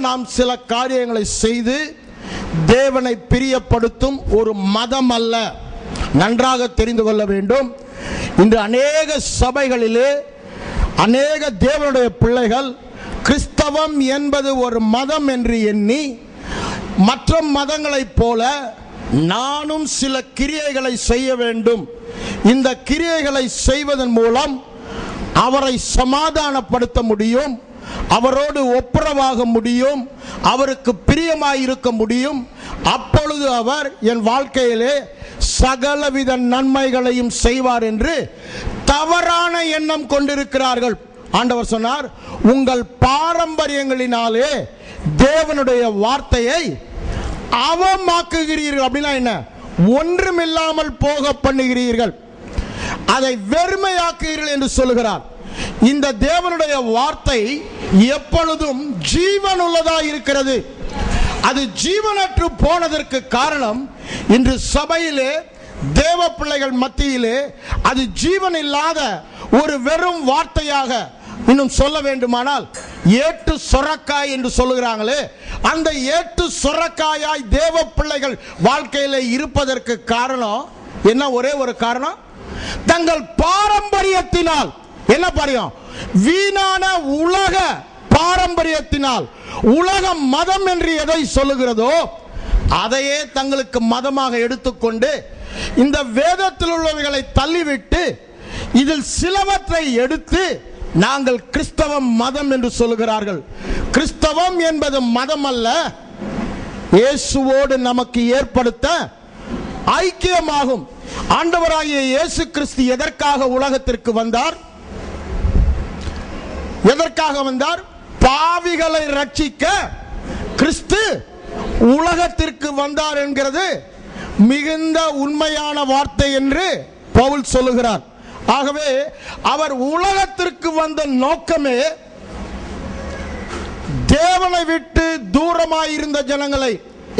நாம் சில காரியங்களை செய்து தேவனை பிரியப்படுத்தும் ஒரு மதம் அல்ல. நன்றாக தெரிந்து கொள்ள வேண்டும். இன்று அநேக சபைகளிலே அநேக தேவனுடைய பிள்ளைகள் கிறிஸ்தவம் என்பது ஒரு மதம் என்று எண்ணி மற்ற மதங்களைப் போல நானும் சில கிரியைகளை செய்ய வேண்டும், இந்த கிரியைகளை செய்வதன் மூலம் அவரை சமாதானப்படுத்த முடியும், அவரோடு ஒப்புரவாக முடியும், அவருக்கு பிரியமாய் இருக்க முடியும், அப்பொழுது அவர் என் வாழ்க்கையிலே சகலவித நன்மைகளையும் செய்வார் என்று தவறான எண்ணம் கொண்டிருக்கிறார்கள். ஆண்டவர் சொன்னார், உங்கள் பாரம்பரியங்களினாலே தேவனுடைய வார்த்தையை அவமாக்குகிறீர்கள். அப்படின்னா என்ன? ஒன்றுமில்லாமல் போக பண்ணுகிறீர்கள், அதை வெறுமையாக்குகிறீர்கள் என்று சொல்லுகிறார். இந்த தேவனுடைய வார்த்தை எப்பொழுதும் ஜீவன் உள்ளதா இருக்கிறது. அது ஜீவனற்று போனதற்கு காரணம் இன்று சபையிலே தேவ பிள்ளைகள் மத்தியிலே அது ஜீவன் இல்லாத ஒரு வெறும் வார்த்தையாக, இன்னும் சொல்ல வேண்டுமானால் ஏட்டு சொரக்காய் என்று சொல்லுகிறாங்களே, அந்த ஏட்டு சொரக்காயாய் தேவ பிள்ளைகள் வாழ்க்கையில இருப்பதற்கு காரணம் என்ன? ஒரே ஒரு காரணம், தங்கள் பாரம்பரியத்தினால். என்ன பாரியம்? வீணான உலக பாரம்பரியத்தினால், உலக மதம் என்று எதை சொல்லுகிறதோ அதையே தங்களுக்கு மதமாக எடுத்துக்கொண்டு இந்த வேதத்தில் உள்ளவைகளை தள்ளிவிட்டு இதில் சிலவற்றை எடுத்து நாங்கள் கிறிஸ்தவம் மதம் என்று சொல்லுகிறார்கள். கிறிஸ்தவம் என்பது மதம் அல்ல, இயேசுவோடு நமக்கு ஏற்படுத்த ஐக்கியமாகும். ஆண்டவராகிய இயேசு கிறிஸ்து எதற்காக உலகத்திற்கு வந்தார்? எதற்காக வந்தார்? பாவிகளை ரட்சிக்க கிறிஸ்து உலகத்திற்கு வந்தார் என்கிறது மிகுந்த உண்மையான வார்த்தை என்று பவுல் சொல்லுகிறார். ஆகவே அவர் உலகத்திற்கு வந்த நோக்கமே தேவனை விட்டு தூரமாய் இருந்த ஜனங்களை.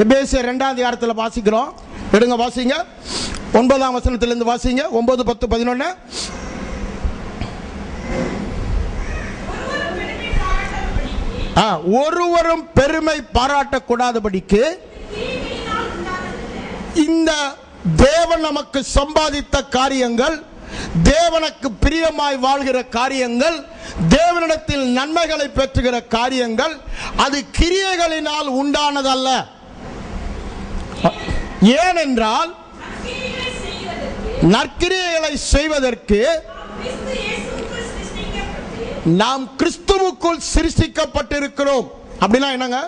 எபேசியர் 2ஆம் அதிகாரத்தில் வாசிக்கிறோம். எடுங்க வாசிங்க, 9ஆம் வசனத்திலிருந்து வாசிங்க. 9, 10, 11. ஒருவரும் பெருமை பாராட்டக்கூடாதபடிக்கு இந்த தேவன் நமக்கு சம்பாதித்த காரியங்கள், தேவனுக்கு பிரியமாய் வாழ்கிற காரியங்கள், தேவனிடத்தில் நன்மைகளை பெற்றுகிற காரியங்கள், அது கிரியைகளினால் உண்டானதல்ல. ஏனென்றால் நற்கிரியைகளை செய்வதற்கு நாம் கிறிஸ்துவுக்குள் சிருஷ்டிக்கப்பட்டிருக்கிறோம். அப்படின்னா என்னங்க?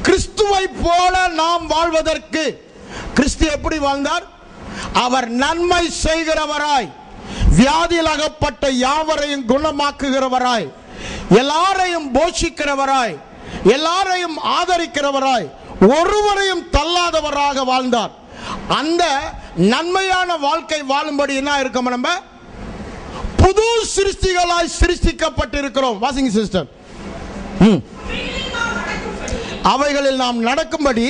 கிறிஸ்துவை போல நாம் வாழ்வதற்கு. கிறிஸ்து எப்படி வாழ்ந்தார்? அவர் நன்மை செய்கிறவராய், வியாதியில் அகப்பட்ட யாவரையும் குணமாக்குகிறவராய், எல்லாரையும் போஷிக்கிறவராய், எல்லாரையும் ஆதரிக்கிறவராய், ஒருவரையும் தள்ளாதவராக வாழ்ந்தார். அந்த நன்மையான வாழ்க்கை வாழும்படி என்ன இருக்கோம்? நம்ம புது சிருஷ்டிகளாய் சிருஷ்டிக்கப்பட்டிருக்கிறோம். வாசிங்க சிஸ்டர். அவைகளில் நாம் நடக்கும்படி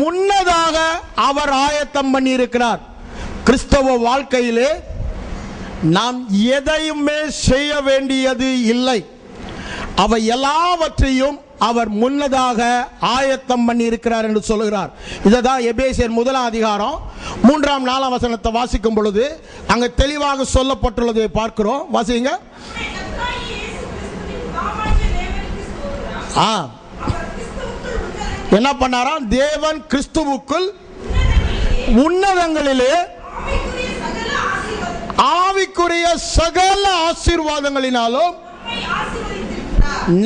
முன்னதாக அவர் ஆயத்தம் பண்ணி இருக்கிறார். கிறிஸ்தவ வாழ்க்கையிலே நாம் எதையுமே செய்ய வேண்டியது இல்லை. அவை எல்லாவற்றையும் அவர் முன்னதாக ஆயத்தம் பண்ணி இருக்கிறார் என்று சொல்லுகிறார். இதுதான் எபேசியர் 1ஆம் அதிகாரம் 3, 4 வசனத்தை வாசிக்கும் பொழுது அங்க தெளிவாக சொல்லப்பட்டுள்ளதை பார்க்கிறோம். வாசிங்க. என்ன பண்ணாராம்? தேவன் கிறிஸ்துவுக்குள் உன்னதங்களிலே ஆவிக்குரிய சகல ஆசீர்வாதங்களினாலும்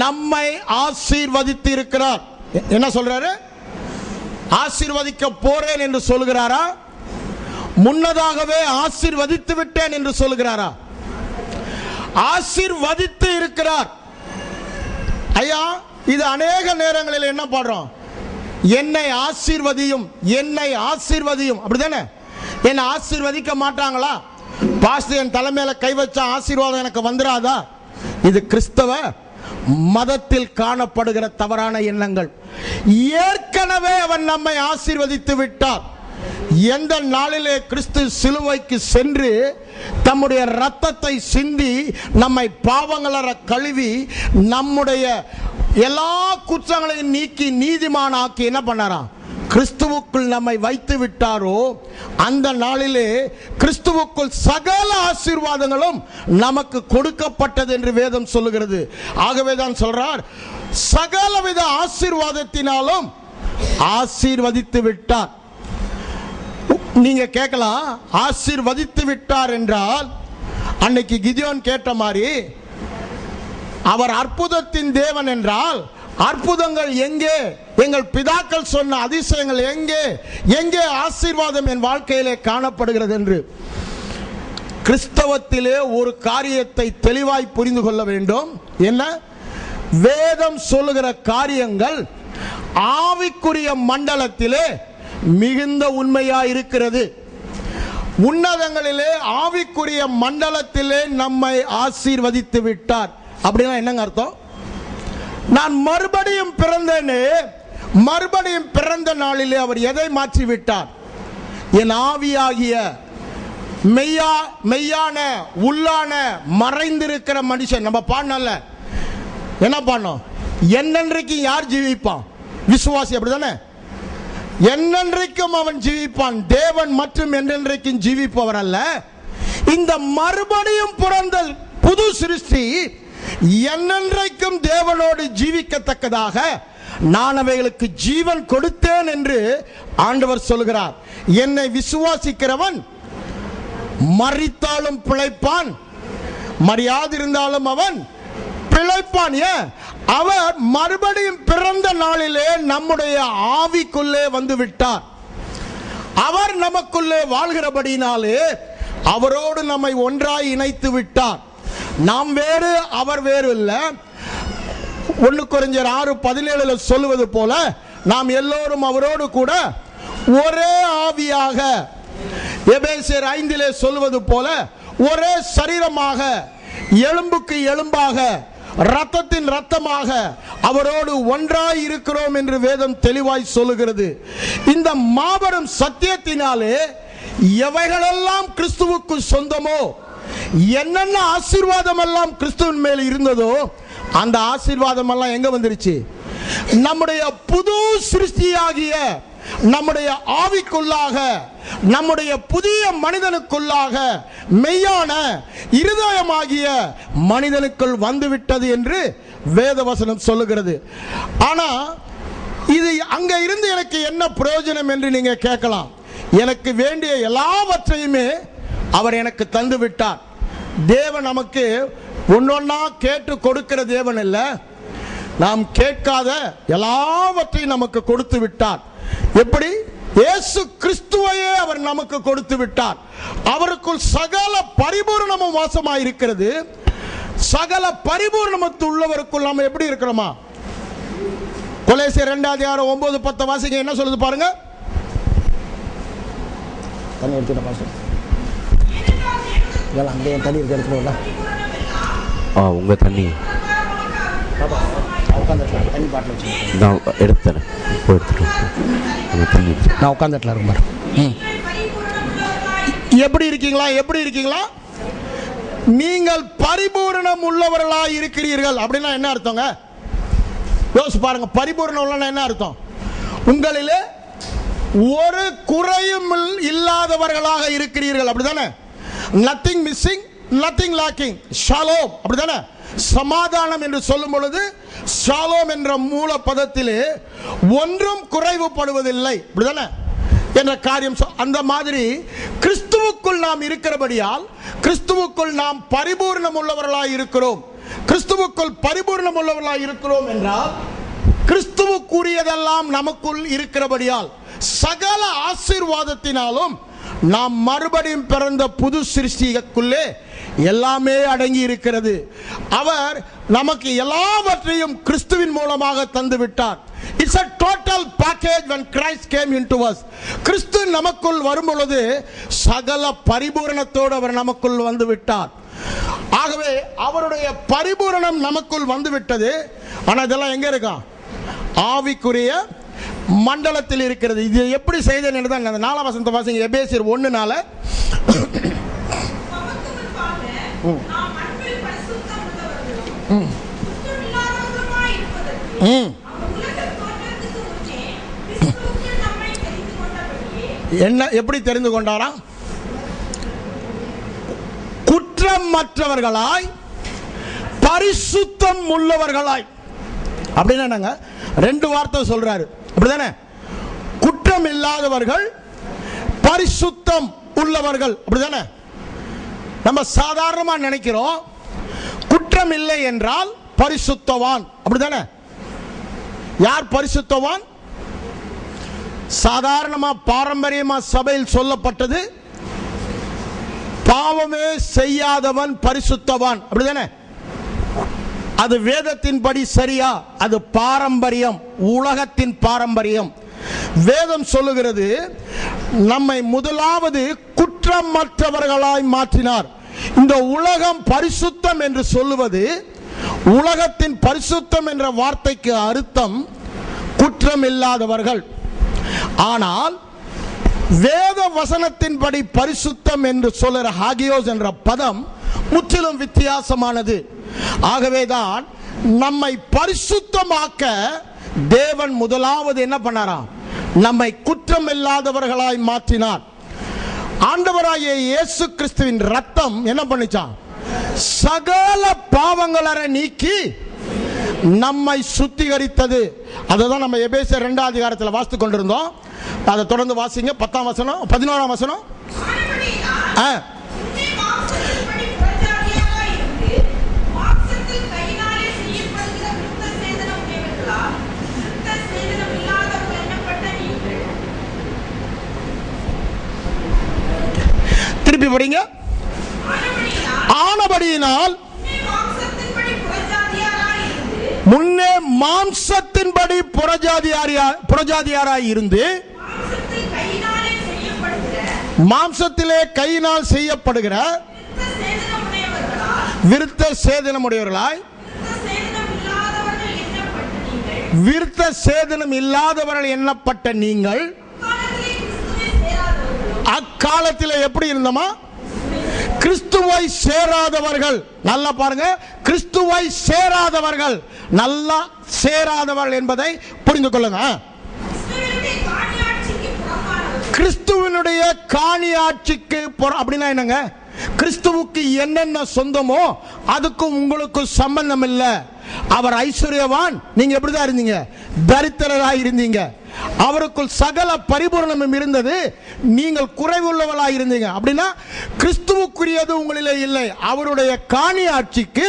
நம்மை ஆசீர்வதித்து இருக்கிறார். என்ன சொல்றாரு? ஆசீர்வதிக்க போறேன் என்று சொல்கிறாரா? முன்னதாகவே ஆசீர்வதித்து விட்டேன் என்று சொல்கிறாரா? ஆசீர்வதித்து இருக்கிறார். ஐயா, இது அநேக நேரங்களில் என்ன பாடுறோம்? என்னை ஆசீர்வதியும், என்னை ஆசீர்வதியும். அப்படிதானே? என்னை ஆசீர்வதிக்க மாட்டாங்களா? பாஸ்டர் என் தலைமையில கை வச்சா ஆசீர்வாதம் எனக்கு வந்துராதா? இது கிறிஸ்தவ மதத்தில் காணப்படுகிற தவறான எண்ணங்கள். ஏற்கனவே அவன் நம்மை ஆசீர்வதித்து விட்டார். எந்த நாளிலே கிறிஸ்து சிலுவைக்கு சென்று தம்முடைய இரத்தத்தை சிந்தி நம்மை பாவங்களற கழுவி நம்முடைய எல்லா குற்றங்களையும் நீக்கி நீதிமானாக்கி என்ன பண்ணாராம், கிறிஸ்துவுக்குள் நம்மை வைத்து விட்டாரோ அந்த நாளிலே கிறிஸ்துவுக்குள் சகல ஆசீர்வாதங்களும் நமக்கு கொடுக்கப்பட்டது என்று வேதம் சொல்லுகிறது. ஆகவே தான் சொல்றார், சகலவித ஆசீர்வாதத்தினாலும் ஆசீர்வதித்து விட்டார். நீங்க கேட்கலாம், ஆசீர்வதித்து விட்டார் என்றால் அன்னைக்கு கிதியோன் கேட்ட மாதிரி அவர் அற்புதத்தின் தேவன் என்றால் அற்புதங்கள் எங்கே, எங்கள் பிதாக்கள் சொன்ன அதிசயங்கள் எங்கே, எங்கே ஆசீர்வாதம் என் வாழ்க்கையிலே காணப்படுகிறது என்று கிறிஸ்தவத்திலே ஒரு காரியத்தை தெளிவாய் புரிந்து கொள்ள வேண்டும். என்ன? வேதம் சொல்லுகிற காரியங்கள் ஆவிக்குரிய மண்டலத்திலே மிகுந்த உண்மையா இருக்கிறது. உன்னதங்களிலே ஆவிக்குரிய மண்டலத்திலே நம்மை ஆசீர்வதித்து விட்டார். அப்படின்னா என்னங்க அர்த்தம்? நான் மறுபடியும் பிறந்தேனே, மறுபடியும் பிறந்த நாளிலே அவர் எதை மாற்றி விட்டார்? என் ஆவியாகிய மெய்யான உள்ளான மறைந்திருக்கிற மனுஷன். நம்ம பாடல என்ன பாடணும்? என்னென்றைக்கும் யார் ஜீவிப்பான்? விசுவாசி. அப்படிதானே? என்னென்றைக்கும் அவன் ஜீவிப்பான். தேவன் மற்றும் என்னென்றைக்கும் ஜீவிப்பவர் அல்ல. இந்த மறுபடியும் பிறந்த புது சிருஷ்டி என்னென்றைக்கும் தேவனோடு ஜீவிக்கத்தக்கதாக நான் அவைகளுக்கு ஜீவன் கொடுத்தேன் என்று ஆண்டவர் சொல்கிறார். என்னை விசுவாசிக்கிறவன் மரித்தாலும் பிழைப்பான், மரியாதிருந்தாலும் அவன் பிழைப்பான். அவர் மறுபடியும் பிறந்த நாளிலே நம்முடைய ஆவிக்குள்ளே வந்து விட்டார். அவர் நமக்குள்ளே வாழ்கிறபடினாலே அவரோடு நம்மை ஒன்றாய் இணைத்து விட்டார். நாம் வேறு, அவர் வேறு இல்ல. 1 கொரிந்தியர் 6:17 சொல்லுவது போல நாம் எல்லோரும் அவரோடு கூட ஒரே ஆவியாக, எபேசியர் 5 சொல்லுவது போல ஒரே சரீரமாக, எலும்புக்கு எலும்பாக, இரத்தத்தின் இரத்தமாக அவரோடு ஒன்றாய் இருக்கிறோம் என்று வேதம் தெளிவாய் சொல்லுகிறது. இந்த மாபெரும் சத்தியத்தினாலே எவைகளெல்லாம் கிறிஸ்துவுக்கு சொந்தமோ, என்னென்ன ஆசீர்வாதம் எல்லாம் கிறிஸ்துவின் மேல் இருந்ததோ அந்த ஆசீர்வாதம் எல்லாம் எங்க வந்துருச்சு? நம்முடைய புது சிருஷ்டியாகிய நம்முடைய ஆவிக்குள்ளாக, நம்முடைய புதிய மனிதனுக்குள்ளாக, மெய்யான இருதயமாகிய மனிதனுக்குள் வந்துவிட்டது என்று வேதவசனம் சொல்லுகிறது. ஆனா இது அங்க இருந்து எனக்கு என்ன பிரயோஜனம் என்று நீங்க கேட்கலாம். எனக்கு வேண்டிய எல்லாவற்றையுமே அவர் எனக்கு தந்து விட்டார். தேவன் நமக்கு ஒன்னொன்னா கேட்டு கொடுக்கிற தேவன் இல்ல, நாம் கேட்காத எல்லாவற்றையும் நமக்கு கொடுத்து விட்டார். எப்படி? இயேசு கிறிஸ்துவையே அவர் நமக்கு கொடுத்து விட்டார். அவருக்குள் சகல பரிபூர்ணமும் வாசமாய் இருக்கிறது. சகல பரிபூர்ணமத்து உள்ளவருக்குள் நாம் எப்படி இருக்கிறோமா? கொலோசியர் 2:9-10 வாசிங்க. என்ன சொல்லுது பாருங்க. தண்ணி எடுத்துட பாஸ்டர். இதெல்லாம் அங்கே தண்ணி இருக்க எடுத்துடல. உங்க தண்ணி பாப்பா உட்காந்துட்டேன். தண்ணி பாட்டில் வச்சு நான் எடுத்துறேன். எடுத்துட்டு தண்ணி நான் உட்காந்துட்டல இருக்கும் பாரு. எப்படி இருக்கீங்களா? எப்படி இருக்கீங்களா? நீங்கள் பரிபூரணம் உள்ளவர்களாக இருக்கிறீர்கள். அப்படின்னா என்ன அர்த்தங்க? யோசிச்சு பாருங்க. பரிபூரணம் உள்ள என்ன அர்த்தம்? உங்களிலே ஒரு குறையும் இல்லாதவர்களாக இருக்கிறீர்கள். அப்படிதானே? Nothing missing, nothing lacking. ஷாலோம். அப்படிதானே? சமாதானம் என்று சொல்லும் பொழுது ஷாலோம் என்ற மூல பதத்திலே ஒன்றும் குறைவுபடுவதில்லை. அப்படிதானே என்ற காரியம். அந்த மாதிரி கிறிஸ்துவுக்குள் நாம் இருக்கிறபடியால் கிறிஸ்துவுக்குள் நாம் பரிபூர்ணம் உள்ளவர்களாய் இருக்கிறோம். கிறிஸ்துவுக்குள் பரிபூர்ணம் உள்ளவர்களாய் இருக்கிறோம் என்றால் கிறிஸ்துவுக்குரியதெல்லாம் நமக்குள் இருக்கிறபடியால் சகல ஆசீர்வாதத்தினாலும் நாம் மறுபடியும் பிறந்த புது சிருஷ்டிக்குள்ளே எல்லாமே அடங்கி இருக்கிறது. அவர் நமக்கு எல்லாவற்றையும் கிறிஸ்துவின் மூலமாக தந்து விட்டார். It's a total package when Christ came into us. கிறிஸ்து நமக்குள் வரும் பொழுது சகல பரிபூரணத்தோடு அவர் நமக்குள் வந்து விட்டார். ஆகவே அவருடைய பரிபூரணம் நமக்குள் வந்து விட்டது. ஆனால் இதெல்லாம் எங்க இருக்கா? ஆவிக்குரிய மண்டலத்தில் இருக்கிறது. இது எப்படி செய்தேன் என்று தான் அந்த 4ஆம் வசனத்தை வாசிங்க. எபேசியர் 1:4. என்ன எப்படி தெரிந்து கொண்டாரா? குற்றமற்றவர்களாய் பரிசுத்தம் உள்ளவர்களாய். அப்படின்னா என்னங்க? 2 வார்த்தை சொல்றாரு, அப்படிதானே? குற்றம் இல்லாதவர்கள், பரிசுத்தம் உள்ளவர்கள், அப்படிதானே? நம்ம சாதாரணமா நினைக்கிறோம் குற்றம் இல்லை என்றால் பரிசுத்தவான், அப்படிதானே? யார் பரிசுத்தவான்? சாதாரணமா பாரம்பரியமா சபையில் சொல்லப்பட்டது பாவமே செய்யாதவன் பரிசுத்தவான், அப்படிதானே? அது வேதத்தின்படி சரியா? அது பாரம்பரியம், உலகத்தின் பாரம்பரியம். வேதம் சொல்லுகிறது நம்மை முதலாவது குற்றமற்றவர்களாய் மாற்றினார். இந்த உலகம் பரிசுத்தம் என்று சொல்லுவது, உலகத்தின் பரிசுத்தம் என்ற வார்த்தைக்கு அர்த்தம் குற்றம் இல்லாதவர்கள். ஆனால் வேத வசனத்தின்படி பரிசுத்தம் என்று சொல்லுற ஹாகியோஸ் என்ற பதம் முற்றிலும் வித்தியாசமானது. ஆகவேதான் நம்மை பரிசுத்தமாக்க தேவன் முதலாவது என்ன பண்ணாராம்? நம்மை குற்றம் இல்லாதவர்களாய் மாற்றினார். ஆண்டவராகிய இயேசு கிறிஸ்துவின் ரத்தம் என்ன பண்ணிச்சான்? சகல பாவங்களை நீக்கி நம்மை சுத்திகரித்தது. அதுதான் நம்ம எபேசியர் 2ஆம் அதிகாரத்தில் வாசித்துக் கொண்டிருந்தோம். அதை தொடர்ந்து வாசிங்க. 10ஆம் வசனம், 11ஆம் வசனம். திருப்பி படிங்க. ஆனபடியினால் முன்னே மாம்சத்தின்படி புறஜாதியாராய் இருந்து மாம்சத்திலே கையினால் செய்யப்படுகிற விருத்த சேதனமுடையவர்களாய், விருத்த சேதனம் இல்லாதவர்கள் எண்ணப்பட்ட நீங்கள் அக்காலத்தில் எப்படி இருந்தோமா? கிறிஸ்துவை சேராதவர்கள். நல்லா பாருங்க, கிறிஸ்துவை சேராதவர்கள், நல்லா சேராதவர்கள் என்பதை புரிந்து கொள்ளுங்க. கிறிஸ்துவனுடைய காணி ஆட்சிக்கு அப்படின்னா என்னங்க? கிறிஸ்துவுக்கு என்னென்ன சொந்தமோ அதுக்கும் உங்களுக்கு சம்பந்தம் இல்லை. அவர் ஐஸ்வர்யவான், நீங்க எப்படிதான் இருந்தீங்க? தரித்திரராய் இருந்தீங்க. அவருக்குள் சகல பரிபூரணமும் இருந்தது, நீங்கள் குறைவுள்ளவர்களாய் இருந்தீங்க. அப்படின்னா கிறிஸ்துவுக்குரியது உங்களிலே இல்லை. அவருடைய காணி ஆட்சிக்கு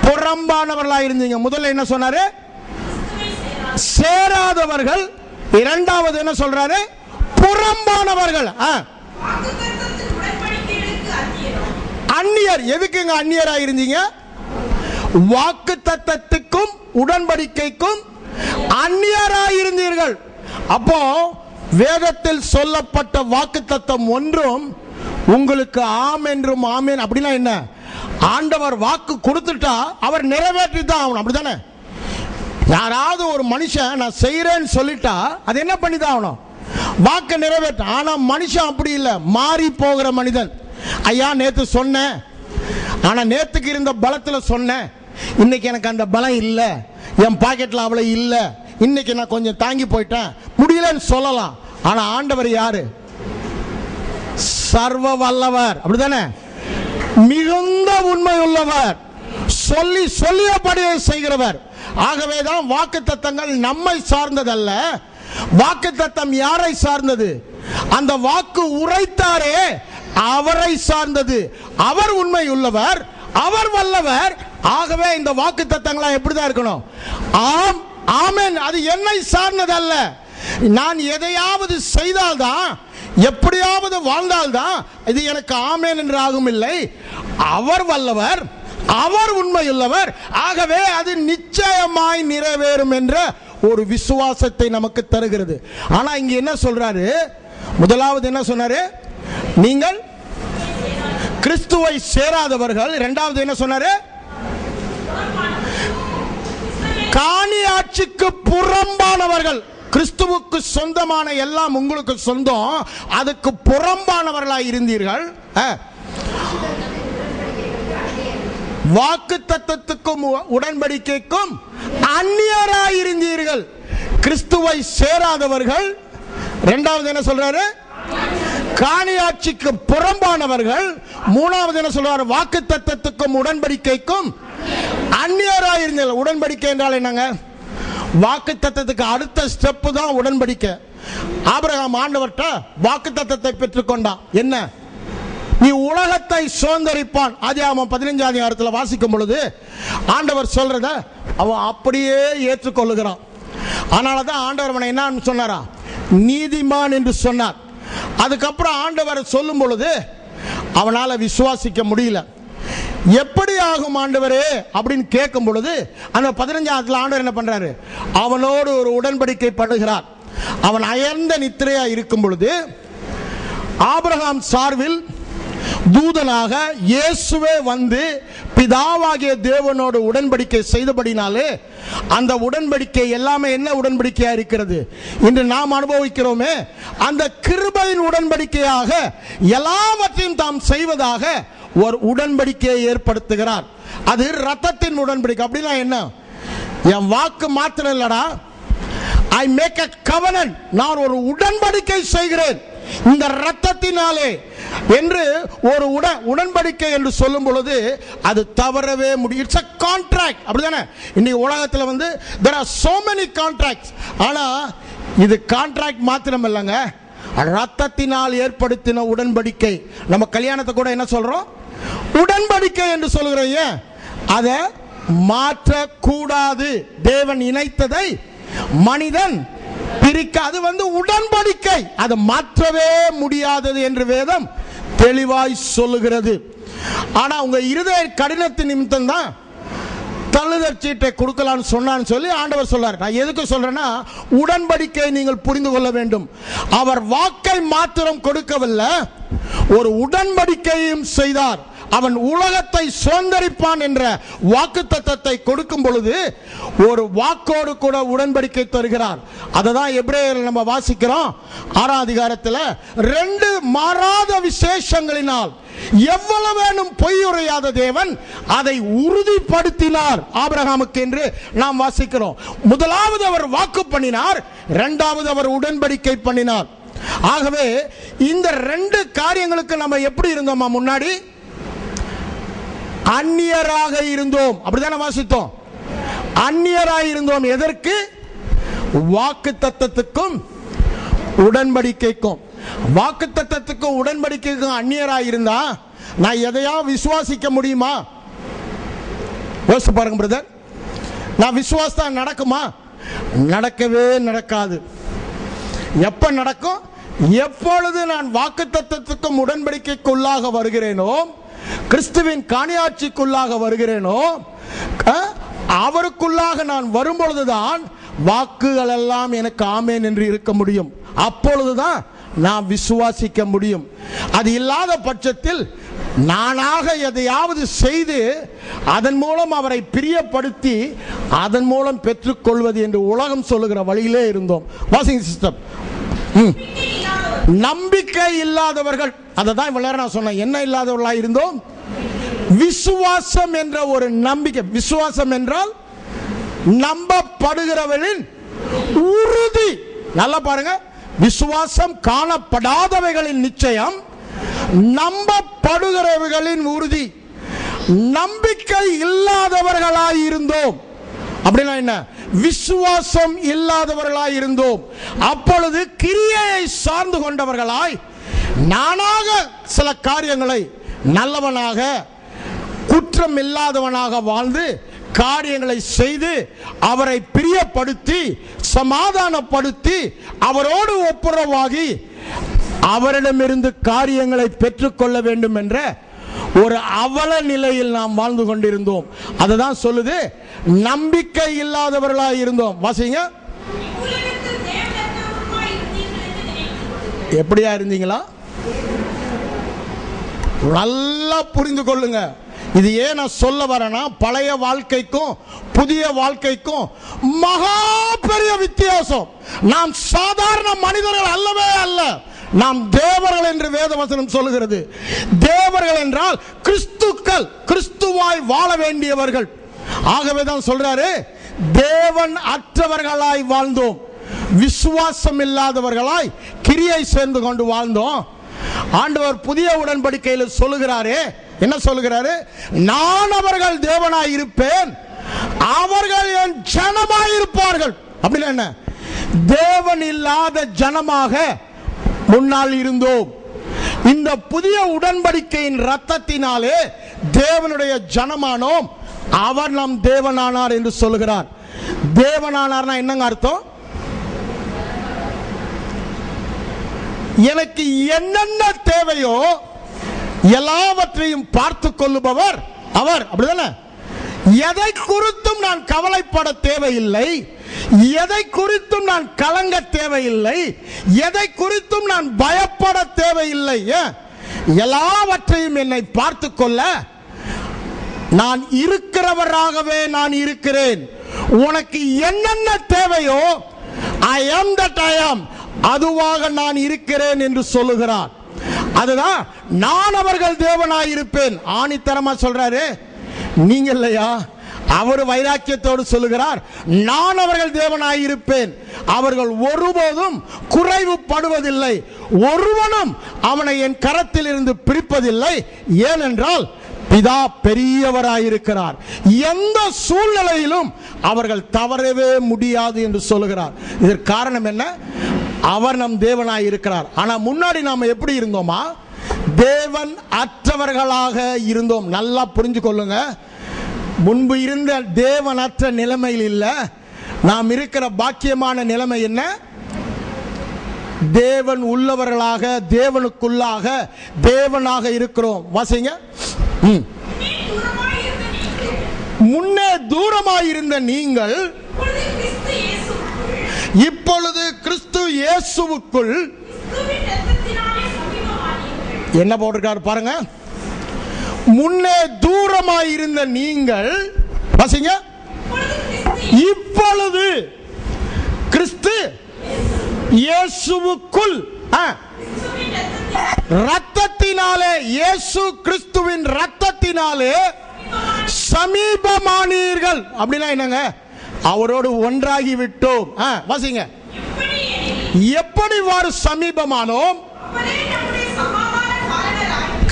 புறம்பானவர்களாய் இருந்தீங்க. முதல்ல என்ன சொன்னாரு? சேராதவர்கள். இரண்டாவது என்ன சொல்றாரு? புறம்பானவர்கள். அந்நியர். எதுக்குங்க அந்நியராய் இருந்தீங்க? வாக்குத்தத்தத்துக்கும் உடன்படிக்கைக்கும் அந்நியராய் இருந்தீர்கள். அப்போ வேதத்தில் சொல்லப்பட்ட வாக்குத்தத்தம் ஒன்றும் உங்களுக்கு ஆம் என்றும் ஆமேன். அப்படின்னா என்ன? ஆண்டவர் வாக்கு கொடுத்துட்டா அவர் நிறைவேற்றி தான் ஆகணும், அப்படித்தானே? யாராவது ஒரு மனுஷன் நான் செய்யறேன்னு சொல்லிட்டா அது என்ன பண்ணி தான் ஆகணும்? வாக்கு நிறைவேற்ற. ஆனா மனுஷன் அப்படி இல்லை, மாறி போகிற மனிதன். ஐயா நேத்து சொன்னேன், ஆனா நேத்துக்கு இருந்த பலத்துல சொன்னேன், இன்னைக்கு எனக்கு அந்த பலம் இல்லை, என் பாக்கெட்ல அவ்வளவு இல்லை, இன்னைக்கு நான் கொஞ்சம் தாங்கி போயிட்டேன், முடியலன்னு சொல்லலாம். ஆனா ஆண்டவர் யாரு? சர்வ வல்லவர், அப்படித்தானே? மிகுந்த உண்மை உள்ளவர், சொல்லி சொல்லியபடியே செய்கிறவர். ஆகவேதான் வாக்கு தத்தங்கள் நம்மை சார்ந்ததல்ல. வாக்கு தத்தம் யாரை சார்ந்தது? அந்த வாக்கு உரைத்தாரே அவரை சார்ந்தது. அவர் உண்மை உள்ளவர், அவர் வல்லவர். ஆகவே இந்த வாக்கு தத்தங்களா எப்படிதான் இருக்கணும்? ஆம் ஆமென். அது என்னை சார்ந்ததல்ல. நான் எதையாவது செய்தால்தான், எப்படியாவது வாழ்ந்தால்தான் இது எனக்கு ஆமென் என்று ஆகும் இல்லை. அவர் வல்லவர், அவர் உண்மையுள்ளவர். ஆகவே அது நிச்சயமாய் நிறைவேறும் என்ற ஒரு விசுவாசத்தை நமக்கு தருகிறது. ஆனா இங்க என்ன சொல்றாரு? முதலாவது என்ன சொன்னாரு? நீங்கள் கிறிஸ்துவை சேராதவர்கள். இரண்டாவது என்ன சொன்னாரு? காணி ஆட்சிக்கு புறம்பானவர்கள். கிறிஸ்துவுக்கு சொந்தமான எல்லாம் உங்களுக்கு சொந்தம், அதுக்கு புறம்பானவர்களாய் இருந்தீர்கள். வாக்குத்தத்தத்துக்கும் உடன்படிக்கைக்கும் அந்நியராய் இருந்தீர்கள். கிறிஸ்துவை சேராதவர்கள். இரண்டாவது என்ன சொல்றாரு? காணியாட்சிக்கு புறம்பானவர்கள். மூணாவது என்ன சொல்றாரு? வாக்குத்தத்தத்துக்கும் உடன்படிக்கைக்கும் அந்நியராய் இருந்தீர்கள். உடன்படிக்கை என்றால் என்னங்க? வாக்குத்தத்தத்துக்கு அடுத்த ஸ்டெப் தான் உடன்படிக்கை. ஆபிரகாம் ஆண்டவர்ட்ட வாக்குத்தத்தத்தை பெற்றுக்கொண்டான். என்ன? நீ உலகத்தை சுதந்தரிப்பான். ஆதியாகமம் 15 அதிகாரத்தில் வாசிக்கும் பொழுது ஆண்டவர் சொல்றத அவன் அப்படியே ஏற்றுக்கொள்ளுகிறான். அதனால தான் ஆண்டவர் அவனை என்ன சொன்னாரா? நீதிமான் என்று சொன்னார். அதுக்கப்புறம் ஆண்டவர் சொல்லும் பொழுது அவனால் விசுவாசிக்க முடியல. எப்படி ஆகும் ஆண்டவரே அப்படின்னு கேட்கும் பொழுது அந்த 15 ஆண்டவர் என்ன பண்றாரு? அவனோடு ஒரு உடன்படிக்கை பண்ணுகிறார். அவன் அயர்ந்த நித்திரையா இருக்கும் பொழுது ஆபிரகாம் சார்பில் தூதனாக இயேசுவே வந்து பிதாவாகிய தேவனோடு உடன்படிக்கை செய்தபடினாலே அந்த உடன்படிக்கை எல்லாமே என்ன உடன்படிக்கையா இருக்கிறது? இன்று நாம் அனுபவிக்கிறோமே அந்த கிருபையின் உடன்படிக்கையாக எல்லாவற்றையும் தாம் செய்வதாக ஒரு உடன்படிக்கையை ஏற்படுத்துகிறார். அது ரத்தத்தின் உடன்படிக்கை. அப்படின்னா என்ன? என் வாக்கு மாத்திரம் இல்லடா, ஐ மேக் a covenant. நான் ஒரு உடன்படிக்கை செய்கிறேன் இந்த ரத்தத்தினாலே என்று ஒரு உடன்படிக்கை என்று சொல்லும் பொழுது அது தவறவே முடியும். It's a contract. அப்படிதானே? இன்னைக்கு உலகத்தில் வந்து there are so many contracts. ஆனா இது கான்ட்ராக்ட் மாத்திரம் இல்லைங்க, ரத்தத்தினால் ஏற்படுத்தின உடன்படிக்கை. நம்ம கல்யாணத்தை கூட என்ன சொல்றோம்? உடன்படிக்கை என்று சொல்கிறோம். ஏன்? அதை மாற்றக்கூடாது. தேவன் இணைத்ததை மனிதன் பிரிக்க, அது வந்து உடன்படிக்கை, அதை மாற்றவே முடியாதது என்று வேதம் தெளிவாய் சொல்லுகிறது. ஆனா உங்க இருதய கடினத்தின் நிமித்தம் தான் தள்ளுதல் சீட்டை கொடுக்கலான்னு சொன்னான்னு சொல்லி ஆண்டவர் சொல்றார். நான் எதுக்கு சொல்றேன்னா, உடன்படிக்கை நீங்கள் புரிந்து கொள்ள வேண்டும். அவர் வாக்கை மாத்திரம் கொடுக்கவில்லை, ஒரு உடன்படிக்கையும் செய்தார். அவன் உலகத்தை சுதந்தரிப்பான் என்ற வாக்குத்தத்தத்தை கொடுக்கும் பொழுது ஒரு வாக்கோடு கூட உடன்படிக்கை தருகிறார். அததான் எபிரேயரில் நம்ம வாசிக்கிறோம் 6ஆம் அதிகாரத்தில் 2 மாறாத விசேஷங்களினால் எவ்வளவேனும் பொய்யுரையாத தேவன் அதை உறுதிப்படுத்தினார் ஆபிரகாமுக்கு என்று நாம் வாசிக்கிறோம். முதலாவது அவர் வாக்கு பண்ணினார், இரண்டாவது அவர் உடன்படிக்கை பண்ணினார். ஆகவே இந்த 2 காரியங்களுக்கு நம்ம எப்படி இருந்தோமா? முன்னாடி அந்நியராக இருந்தோம். அப்படிதானே வாசித்தோம்? அந்நியராக இருந்தோம். எதற்கு? வாக்குத்தத்தத்துக்கும் உடன்படிக்கைக்கும். வாக்குத்தத்தத்துக்கும் உடன்படிக்கைக்கும் அந்நியராக இருந்தா நான் எதையா விசுவாசிக்க முடியுமா? யோசிச்சு பாருங்க பிரதர். நான் விசுவாசா நடக்குமா? நடக்கவே நடக்காது. எப்ப நடக்கும்? எப்பொழுது நான் வாக்குத்தத்தத்துக்கும் உடன்படிக்கைக்குள்ளாக வருகிறேனோ, கிறிஸ்துவின் காணியாட்சிக்குள்ளாக வருகிறேனோ, அவருக்குள்ளாக நான் வரும்பொழுதுதான் வாக்குகள் எல்லாம் எனக்கு ஆமேன் என்று இருக்க முடியும். அப்பொழுதுதான் நான் விசுவாசிக்க முடியும். அது இல்லாத பட்சத்தில் நானாக எதையாவது செய்து அதன் மூலம் அவரை பிரியப்படுத்தி அதன் மூலம் பெற்றுக்கொள்வது என்று உலகம் சொல்லுகிற வழியிலே இருந்தோம். Washing system. நம்பிக்கை இல்லாதவர்கள். அதை தான் இவ்வளவு நான் சொன்னேன். என்ன இல்லாதவர்களாக இருந்தோம்? விசுவாசம் என்ற ஒரு நம்பிக்கை. விசுவாசம் என்றால் நம்பப்படுகிறவர்களின் உறுதி. நல்லா பாருங்க, விசுவாசம் காணப்படாதவைகளின் நிச்சயம், நம்பப்படுகிறவர்களின் உறுதி. நம்பிக்கை இல்லாதவர்களாய் இருந்தோம். அப்படின்னா என்ன? விசுவாசம் இல்லாதவர்களாய் இருந்தோம். அப்பொழுது கிரியையை சார்ந்து கொண்டவர்களாய் நானாக சில காரியங்களை நல்லவனாக குற்றம் இல்லாதவனாக வாழ்ந்து காரியங்களை செய்து அவரை பிரியப்படுத்தி சமாதானப்படுத்தி அவரோடு ஒப்புரவாகி அவரிடமிருந்து காரியங்களை பெற்றுக்கொள்ள வேண்டும் என்ற ஒரு அவல நிலையில் நாம் வாழ்ந்து கொண்டிருந்தோம். அதுதான் சொல்லுது, நம்பிக்கை இல்லாதவர்களாக இருந்தோம். வாசிங்க. எப்படியா இருந்தீங்களா? நல்லா புரிந்து கொள்ளுங்க. இது ஏன் நான் சொல்ல வரேன்னா, பழைய வாழ்க்கைக்கும் புதிய வாழ்க்கைக்கும் மகா பெரிய வித்தியாசம். நாம் சாதாரண மனிதர்கள் அல்லவே அல்ல, நாம் தேவர்கள் என்று வேதவசனம் சொல்லுகிறது. தேவர்கள் என்றால் கிறிஸ்துக்கள், கிறிஸ்துவாய் வாழ வேண்டியவர்கள். ஆகவே தான் சொல்றாரு, தேவன் அற்றவர்களாய் வாழ்ந்தோம், விசுவாசம் இல்லாதவர்களாய் கிரியை சேர்ந்து கொண்டு வாழ்ந்தோம். ஆண்டவர் புதிய உடன்படிக்கையில் சொல்லுகிறாரே, என்ன சொல்லுகிறாரு? நான் அவர்கள் தேவனாய் இருப்பேன், அவர்கள் என் ஜனமாய் இருப்பார்கள். அப்படின்னா என்ன? தேவன் இல்லாத ஜனமாக முன்னால் இருந்தோம். இந்த புதிய உடன்படிக்கையின் இரத்தத்தினாலே தேவனுடைய ஜனமானோம், அவர் நம் தேவனானார் என்று சொல்லுகிறார். தேவனானார்னா என்னங்க அர்த்தம்? எனக்கு என்னென்ன தேவையோ எல்லாவற்றையும் பார்த்து கொள்ளுபவர் அவர். அப்படிதானே? எதை குறித்தும் நான் கவலைப்பட தேவையில்லை, எதை குறித்தும் நான் கலங்க தேவையில்லை, எதை குறித்தும் நான் பயப்பட தேவையில்லை. எல்லாவற்றையும் என்னை பார்த்து கொள்ள நான் இருக்கிறவராகவே நான் இருக்கிறேன். உனக்கு என்னென்ன தேவையோ I am that I am, அதுவாக நான் இருக்கிறேன் என்று சொல்லுகிறார். அதுதான் நான் அவர்கள் தேவனாய் இருப்பேன். ஆணித்தரமா சொல்றாரு. நீங்க இல்லையா? அவர் வைராக்கியத்தோடு சொல்லுகிறார், நான் அவர்கள் தேவனாய் இருப்பேன், அவர்கள் ஒருபோதும் குறைவுபடுவதில்லை, ஒருவனும் அவனை என் கரத்தில் இருந்து பிரிப்பதில்லை, ஏனென்றால் பிதா பெரியவராயிருக்கிறார், எந்த சூழ்நிலையிலும் அவர்கள் தவறவே முடியாது என்று சொல்லுகிறார். இதற்கு காரணம் என்ன? அவர் நம் தேவனாய் இருக்கிறார். ஆனா முன்னாடி நாம எப்படி இருந்தோமா? தேவன் அற்றவர்களாக இருந்தோம். நல்லா புரிஞ்சு கொள்ளுங்க. முன்பு இருந்த தேவனற்ற நிலைமையில் இல்ல, நாம் இருக்கிற பாக்கியமான நிலைமை என்ன? தேவன் உள்ளவர்களாக, தேவனுக்குள்ளாக, தேவனாக இருக்கிறோம். வாசிங்க. முன்னே தூரமாயிருந்த நீங்கள் இப்பொழுது கிறிஸ்து இயேசுவுக்குள் என்ன போட்டிருக்காரு பாருங்க. முன்னே தூரமாயிருந்த நீங்கள், வாசிங்க, இப்பொழுது கிறிஸ்து இயேசுவுக்குள், ரத்தத்தினாலே, இயேசு கிறிஸ்துவின் ரத்தத்தினாலே சமீபமானீர்கள். அப்படின்னா என்னங்க? அவரோடு ஒன்றாகி விட்டோம். வாசிங்க. எப்படி வாரு சமீபமானோம்?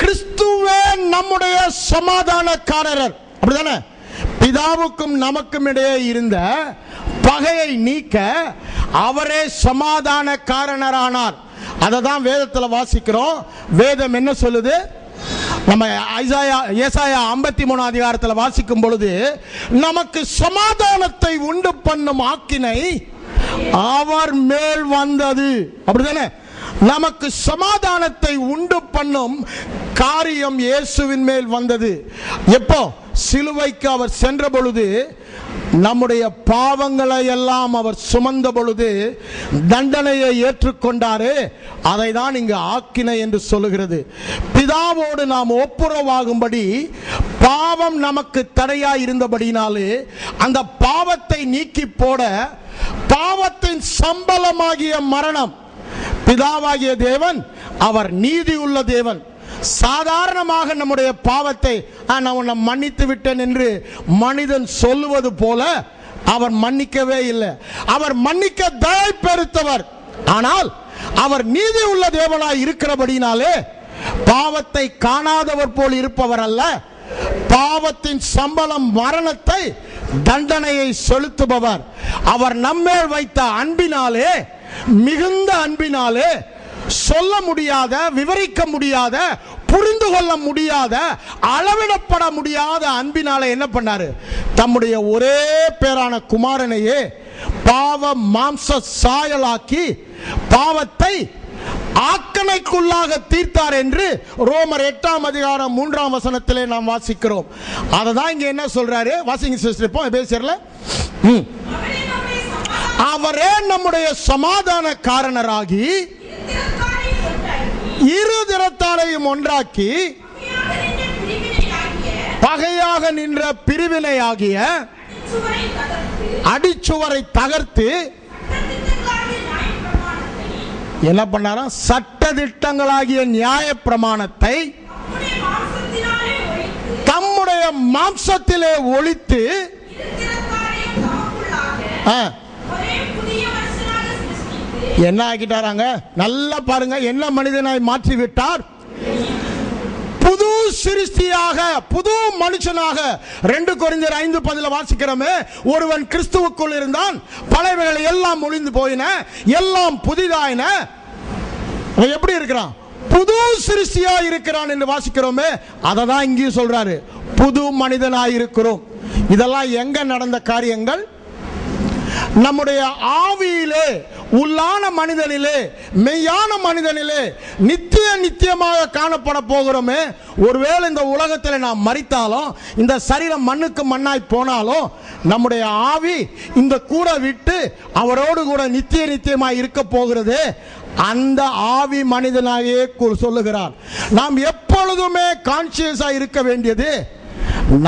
கிறிஸ்துவே நம்முடைய சமாதானக்காரர். அப்படிதானே? பிதாவுக்கும் நமக்கும் இடையே இருந்த பகையை நீக்க அவரே சமாதானக்காரனானார். அதை தான் வேதத்தில் வாசிக்கிறோம். வேதம் என்ன சொல்லுது? நம்ம ஏசாயா 53 அதிகாரத்தில் வாசிக்கும் பொழுது, நமக்கு சமாதானத்தை உண்டு பண்ணும் ஆக்கினை அவர் மேல் வந்தது. அப்படிதானே? நமக்கு சமாதானத்தை உண்டு பண்ணும் காரியம் இயேசுவின் மேல் வந்தது. எப்போ? சிலுவைக்கு அவர் சென்ற பொழுது, நம்முடைய பாவங்களை எல்லாம் அவர் சுமந்த பொழுது தண்டனையை ஏற்றுக்கொண்டாரே, அதை தான் இங்கு ஆக்கினை என்று சொல்லுகிறது. பிதாவோடு நாம் ஒப்புரவாகும்படி பாவம் நமக்கு தடையாய் இருந்தபடினாலே அந்த பாவத்தை நீக்கி போட, பாவத்தின் சம்பளமாகிய மரணம், பிதாவாகிய தேவன் அவர் நீதி உள்ள தேவன். சாதாரணமாக நம்முடைய பாவத்தை நான் உன்னை மன்னித்து விட்டேன் என்று மனிதன் சொல்லுவது போல அவர் மன்னிக்கவே இல்லை. அவர் மன்னிக்க தயை பெருத்தவர். ஆனால் அவர் நீதி உள்ள தேவனாய் இருக்கிறபடினாலே பாவத்தை காணாதவர் போல் இருப்பவர் அல்ல, பாவத்தின் சம்பளம் மரணத்தை, தண்டனையை செலுத்துபவர். அவர் நம்மேல் வைத்த அன்பினாலே, மிகுந்த அன்பினாலே, சொல்ல முடியாத, விவரிக்க முடியாத, புரிந்து கொள்ள முடியாத, அளவிடப்பட முடியாத அன்பினால என்ன பண்ணாரு? தம்முடைய ஒரே பேரான குமாரனையே பாவ மாம்ச சாயலாக்கி பாவத்தை ஆக்கணைக்குள்ளாக தீர்த்தார் என்று ரோமர் 8 அதிகாரம் 3 வசனத்திலே நாம் வாசிக்கிறோம். அதை தான் இங்க என்ன சொல்றாரு? வாசிங்க சிஸ்டர். இப்போ பேசல, அவரே நம்முடைய சமாதான காரணராகி இரு திறத்தாரையும் ஒன்றாக்கி பகையாக நின்ற பிரிவினையாகிய அடிச்சுவரை தகர்த்து என்ன பண்ணாராம்? சட்டதிட்டங்களாகிய நியாய பிரமாணத்தை தம்முடைய மாம்சத்திலே ஒழித்து என்ன ஆக்கிட்டாராங்க? நல்லா பாருங்க, என்ன மனிதனாய் மாற்றி விட்டார்? புது சிருஷ்டியாக, புது மனுஷனாக. 2 கொரிந்தியர் 5:10 வாசிக்கிறோமே, ஒருவன் கிறிஸ்துவுக்குள் இருந்தான், பழையவைகள் எல்லாம் ஒழிந்து போயின, எல்லாம் புதிதாயின. அவன் எப்படி இருக்கிறான்? புது சிருஷ்டியா இருக்கிறான் என்று வாசிக்கிறோமே. அதை தான் இங்கேயும் சொல்றாரு, புது மனிதனாய் இருக்கிறோம். இதெல்லாம் எங்க நடந்த காரியங்கள்? நம்முடைய ஆவியிலே, உள்ளான மனிதனிலே, மெய்யான மனிதனிலே நித்தியமாக காணப்பட போகிறோமே. ஒருவேளை இந்த உலகத்தில் நாம் மரித்தாலும், இந்த சரீரம் மண்ணுக்கு மண்ணாய் போனாலும், நம்முடைய ஆவி இந்த கூட விட்டு அவரோடு கூட நித்தியமாய் இருக்க போகிறது. அந்த ஆவி மனிதனாகவே சொல்லுகிறார். நாம் எப்பொழுதுமே கான்சியஸா இருக்க வேண்டியது,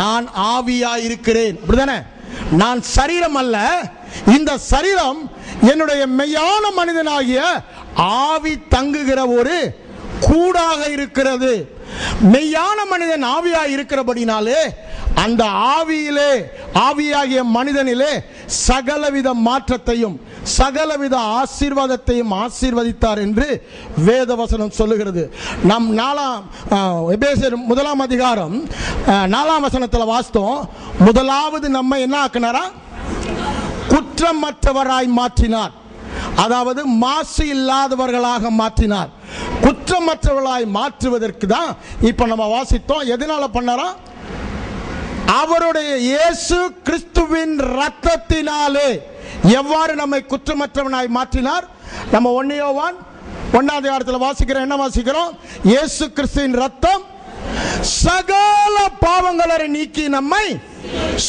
நான் ஆவியா இருக்கிறேன். அப்படிதானே? நான் சரீரம் அல்ல. இந்த சரீரம் என்னுடைய மெய்யான மனிதனாகிய ஆவி தங்குகிற ஒரு கூடாக இருக்கிறது. மெய்யான மனிதன் ஆவியா இருக்கிறபடினாலே அந்த ஆவியிலே, ஆவியாகிய மனிதனிலே சகலவித மாற்றத்தையும் சகலவித ஆசீர்வாதத்தையும் ஆசீர்வதித்தார் என்று வேதவசனம் சொல்லுகிறது. நம் எபேசியர் 1 அதிகாரம் 4 வசனத்தில் வாசித்தோம். முதலாவது நம்ம என்ன ஆக்கினாரா? குற்றமற்றவராய் மாற்றினார். அதாவது மாசு இல்லாதவர்களாக மாற்றினார். குற்றமற்றவர்களாய் மாற்றுவதற்கு தான் இப்ப நம்ம வாசித்தோம். எதனால பண்ணாரா? அவருடைய இயேசு கிறிஸ்துவின் இரத்தத்தினாலே எவ்வாறு நம்மை குற்றமற்றவனாய் மாற்றினார்? நம்ம 1 யோவான் 1 அதிகாரத்தில் வாசிக்கிறோம். என்ன வாசிக்கிறோம்? இயேசு கிறிஸ்துவின் இரத்தம் சகல பாவங்களை நீக்கி நம்மை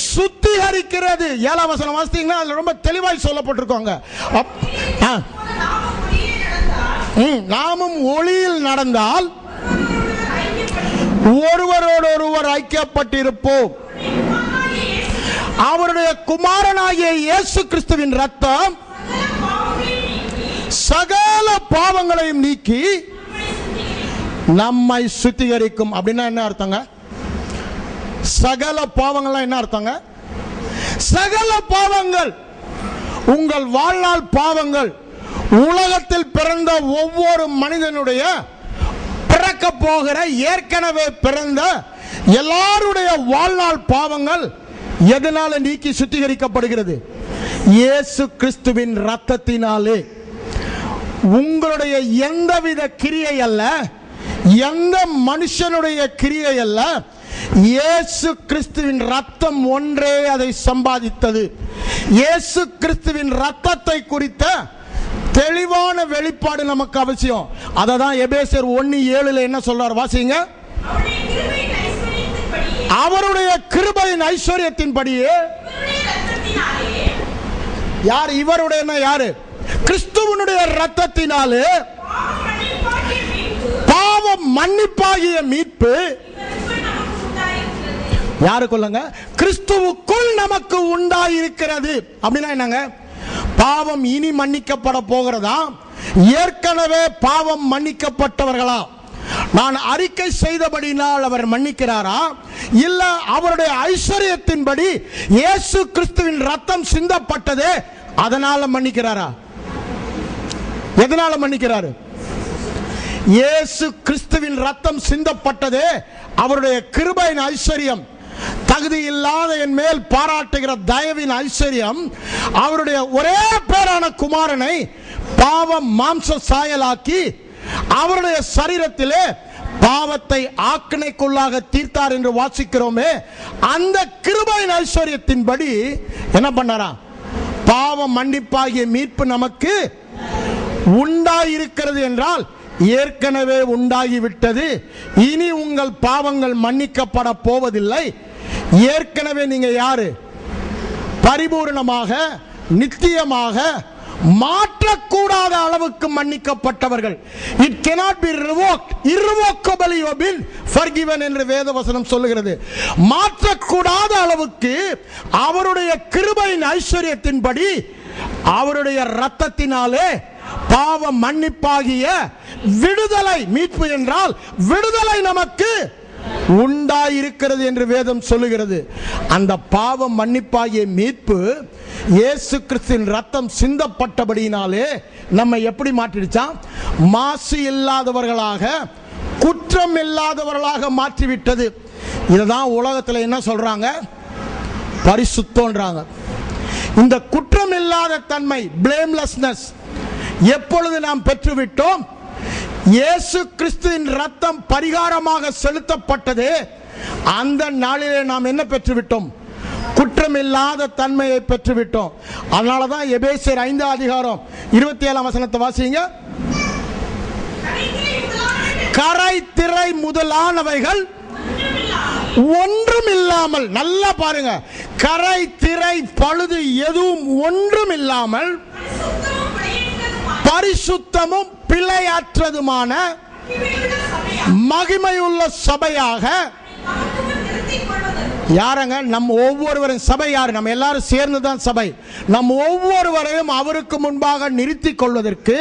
சுத்திகரிக்கிறது. 7 வசனம் வாசித்தீங்கன்னா அதுல ரொம்ப தெளிவாய் சொல்லப்பட்டிருக்காங்க. நாமும் ஒளியில் நடந்தால் ஒருவரோடு ஒருவர் ஐக்கியப்பட்டிருப்போம். அவருடைய குமாரனாகிய இயேசு கிறிஸ்துவின் இரத்தம் சகல பாவங்களையும் நீக்கி நம்மை சுத்திகரிக்கும். அப்படின்னா என்ன அர்த்தங்க? சகல பாவங்கள் என்ன அர்த்தங்க? சகல பாவங்கள், உங்கள் வாழ்நாள் பாவங்கள், உலகத்தில் பிறந்த ஒவ்வொரு மனிதனுடைய, பிறக்க போகிற ஏற்கனவே பிறந்த எல்லாருடைய வாழ்நாள் பாவங்கள் எதனால நீக்கி சுத்திகரிக்கப்படுகிறது? இயேசு கிறிஸ்துவின் இரத்தத்தினாலே. உங்களுடைய எந்தவித கிரியை அல்ல, எந்த மனுஷனுடைய கிரியை அல்ல, இயேசு கிறிஸ்துவின் இரத்தம் ஒன்றே அதை சம்பாதித்தது. இயேசு கிறிஸ்துவின் இரத்தத்தை குறித்த தெளிவான வெளிப்பாடு நமக்கு அவசியம். அதை தான் எபேசியர் 1:7 என்ன சொல்றார்? வாசிங்க. அவருடைய கிருபையின் ஐஸ்வரியத்தின்படியே. யார் இவருடைய? யாரு? கிறிஸ்துவனுடைய இரத்தத்தினாலே பாவம் மன்னிப்பாகிய மீட்பு யாருக்குள்ளங்க? கிறிஸ்துவுக்குள் நமக்கு உண்டாயிருக்கிறது. அப்படின்னா என்னங்க? பாவம் இனி மன்னிக்கப்பட போகிறதா? ஏற்கனவே பாவம் மன்னிக்கப்பட்டவர்களா? நான் அறிக்கை செய்தபடினால் அவர் மன்னிக்கிறாரா? இல்ல அவருடைய ஐஸ்வரியத்தின்படி இயேசு கிறிஸ்துவின் ரத்தம் சிந்தப்பட்டது அதனால மன்னிக்கிறாரா? எதனால மன்னிக்கிறாரு? இயேசு கிறிஸ்துவின் ரத்தம் சிந்தப்பட்டது அவருடைய கிருபையின் ஐஸ்வர்யம். தகுதி இல்லாத என் மேல் பாராட்டுகிற தயவின் ஐஸ்வர்யம். அவருடைய ஒரே பேரான குமாரனை பாவம் மாம்ச சாயலாக்கி அவருடைய சரீரத்திலே பாவத்தை ஆக்கினைக்குள்ளாக தீர்த்தார் என்று வாசிக்கிறோமே. அந்த கிருபையின் ஐஸ்வர்யத்தின்படி என்ன பண்ணாரா? பாவம் மன்னிப்பாகிய மீட்பு நமக்கு உண்டாயிருக்கிறது என்றால் ஏற்கனவே உண்டாகிவிட்டது. இனி உங்கள் பாவங்கள் மன்னிக்கப்பட போவதில்லை. ஏற்கனவே நீங்க யாரு? பரிபூர்ணமாக நித்தியமாக மாற்றக்கூடாத அளவுக்கு மன்னிக்கப்பட்டவர்கள். It cannot be revoked. Irrevocably you have been forgiven என்று வேதவசனம் சொல்லுகிறது. மாற்றக்கூடாத அளவுக்கு அவருடைய கிருபையின் ஐஸ்வரியத்தின்படி அவருடைய இரத்தத்தினாலே பாவ மன்னிப்பாகிய விடுதலை, மீட்பு என்றால் விடுதலை நமக்கு உண்டாயிருக்கிறது என்று வேதம் சொல்லுகிறது. அந்த பாவ மன்னிப்பாகிய மீட்பு இயேசு கிறிஸ்துவின் ரத்தம் சிந்தப்பட்டபடியினாலே நம்ம எப்படி மாற்றிடுச்சான்? மாசு இல்லாதவர்களாக, குற்றம் இல்லாதவர்களாக மாற்றிவிட்டது. இதுதான் உலகத்தில் என்ன சொல்றாங்க? பரிசுத்தம்ன்றாங்க. இந்த குற்றம் இல்லாத தன்மை, பிளேம்லெஸ்னஸ் எப்பொழுது நாம் பெற்றுவிட்டோம்? இயேசு கிறிஸ்துவின் ரத்தம் பரிகாரமாக செலுத்தப்பட்டது. அந்த நாளிலே நாம் என்ன பெற்றுவிட்டோம்? குற்றமில்லாத தன்மையை பெற்றுவிட்டோம். அதனாலதான் எபேசியர் 5:27 வாசிங்க. கரை திரை முதலானவைகள் ஒன்றும் இல்லாமல், நல்லா பாருங்க, கரை திரை பழுது எதுவும் ஒன்றும் இல்லாமல் பரிசுத்தமும் பிழையற்றதுமான மகிமையுள்ள சபையாக, யாரங்க? நம்ம ஒவ்வொருவரும் சபை யாரு? நம்ம எல்லாரும் சேர்ந்துதான் சபை. நம்ம ஒவ்வொருவரையும் அவருக்கு முன்பாக நிறுத்திக் கொள்வதற்கு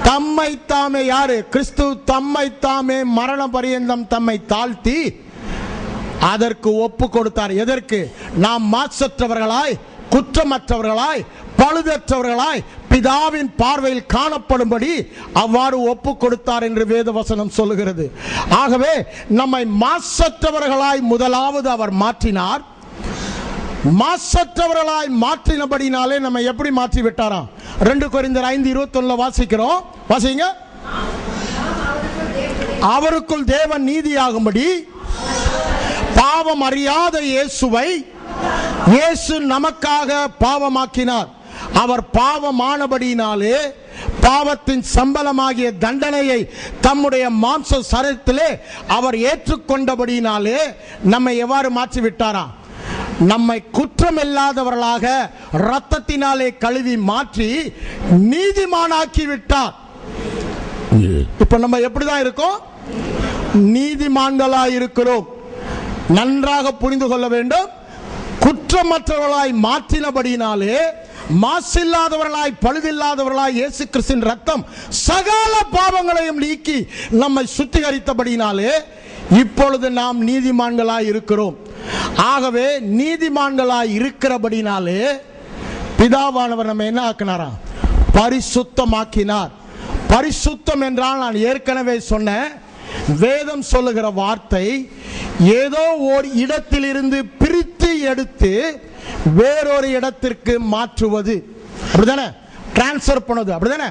தம்மை தாமே, யாரு? கிறிஸ்து தம்மை தாமே மரண பரியந்தம் தம்மை தாழ்த்தி அதற்கு ஒப்பு கொடுத்தார். எதற்கு? நாம் மாசற்றவர்களாய், குற்றமற்றவர்களாய், பழுதற்றவர்களாய் பிதாவின் பார்வையில் காணப்படும்படி அவ்வாறு ஒப்பு கொடுத்தார் என்று வேதவசனம் சொல்லுகிறது. ஆகவே நம்மை மாசற்றவர்களாய் முதலாவது அவர் மாற்றினார். மாசற்றவர்களாய் மாற்றினபடினாலே நம்ம எப்படி மாற்றி விட்டாராம்? 2 கொரிந்தியர் 5:21 வாசிக்கிறோம். வாசிங்க. அவருக்குள் தேவன் நீதியாகும்படி பாவம் அறியாத இயேசுவை இயேசு நமக்காக பாவமாக்கினார். அவர் பாவமானபடியினாலே பாவத்தின் சம்பளமாகிய தண்டனையை தம்முடைய மாம்ச சரீரத்திலே அவர் ஏற்றுக்கொண்டபடியினாலே நம்மை எவ்வாறு மாற்றி விட்டாரா? நம்மை குற்றமில்லாதவர்களாக இரத்தத்தினாலே கழுவி மாற்றி நீதிமானாக்கி விட்டார். இப்ப நம்ம எப்படிதான் இருக்கோம்? நீதிமான்களாய் இருக்கிறோம். நன்றாக புரிந்து கொள்ள வேண்டும். குற்றமற்றவர்களாய் மாற்றினபடியினாலே, மாசில்லாதவர்களாய், பழுதில்லாதவர்களாய் இயேசு கிறிஸ்துவின் ரத்தம் சகல பாவங்களையும் நீக்கி நம்மை சுத்திகரித்தபடியினாலே இப்பொழுது நாம் நீதிமான்களாய் இருக்கிறோம். ஆகவே நீதிமான்களாய் இருக்கிறபடினாலே பிதாவானவர் நம்ம என்ன ஆக்கினாரா? பரிசுத்தமாக்கினார். பரிசுத்தம் என்றால் நான் ஏற்கனவே சொன்னேன், வேதம் சொல்லுகிற வார்த்தை ஏதோ ஒரு இடத்திலிருந்து பிரித்து எடுத்து வேறொரு இடத்திற்கு மாற்றுவது, அப்படிதானே? டிரான்ஸ்ஃபர் பண்ணுவது, அப்படிதானே?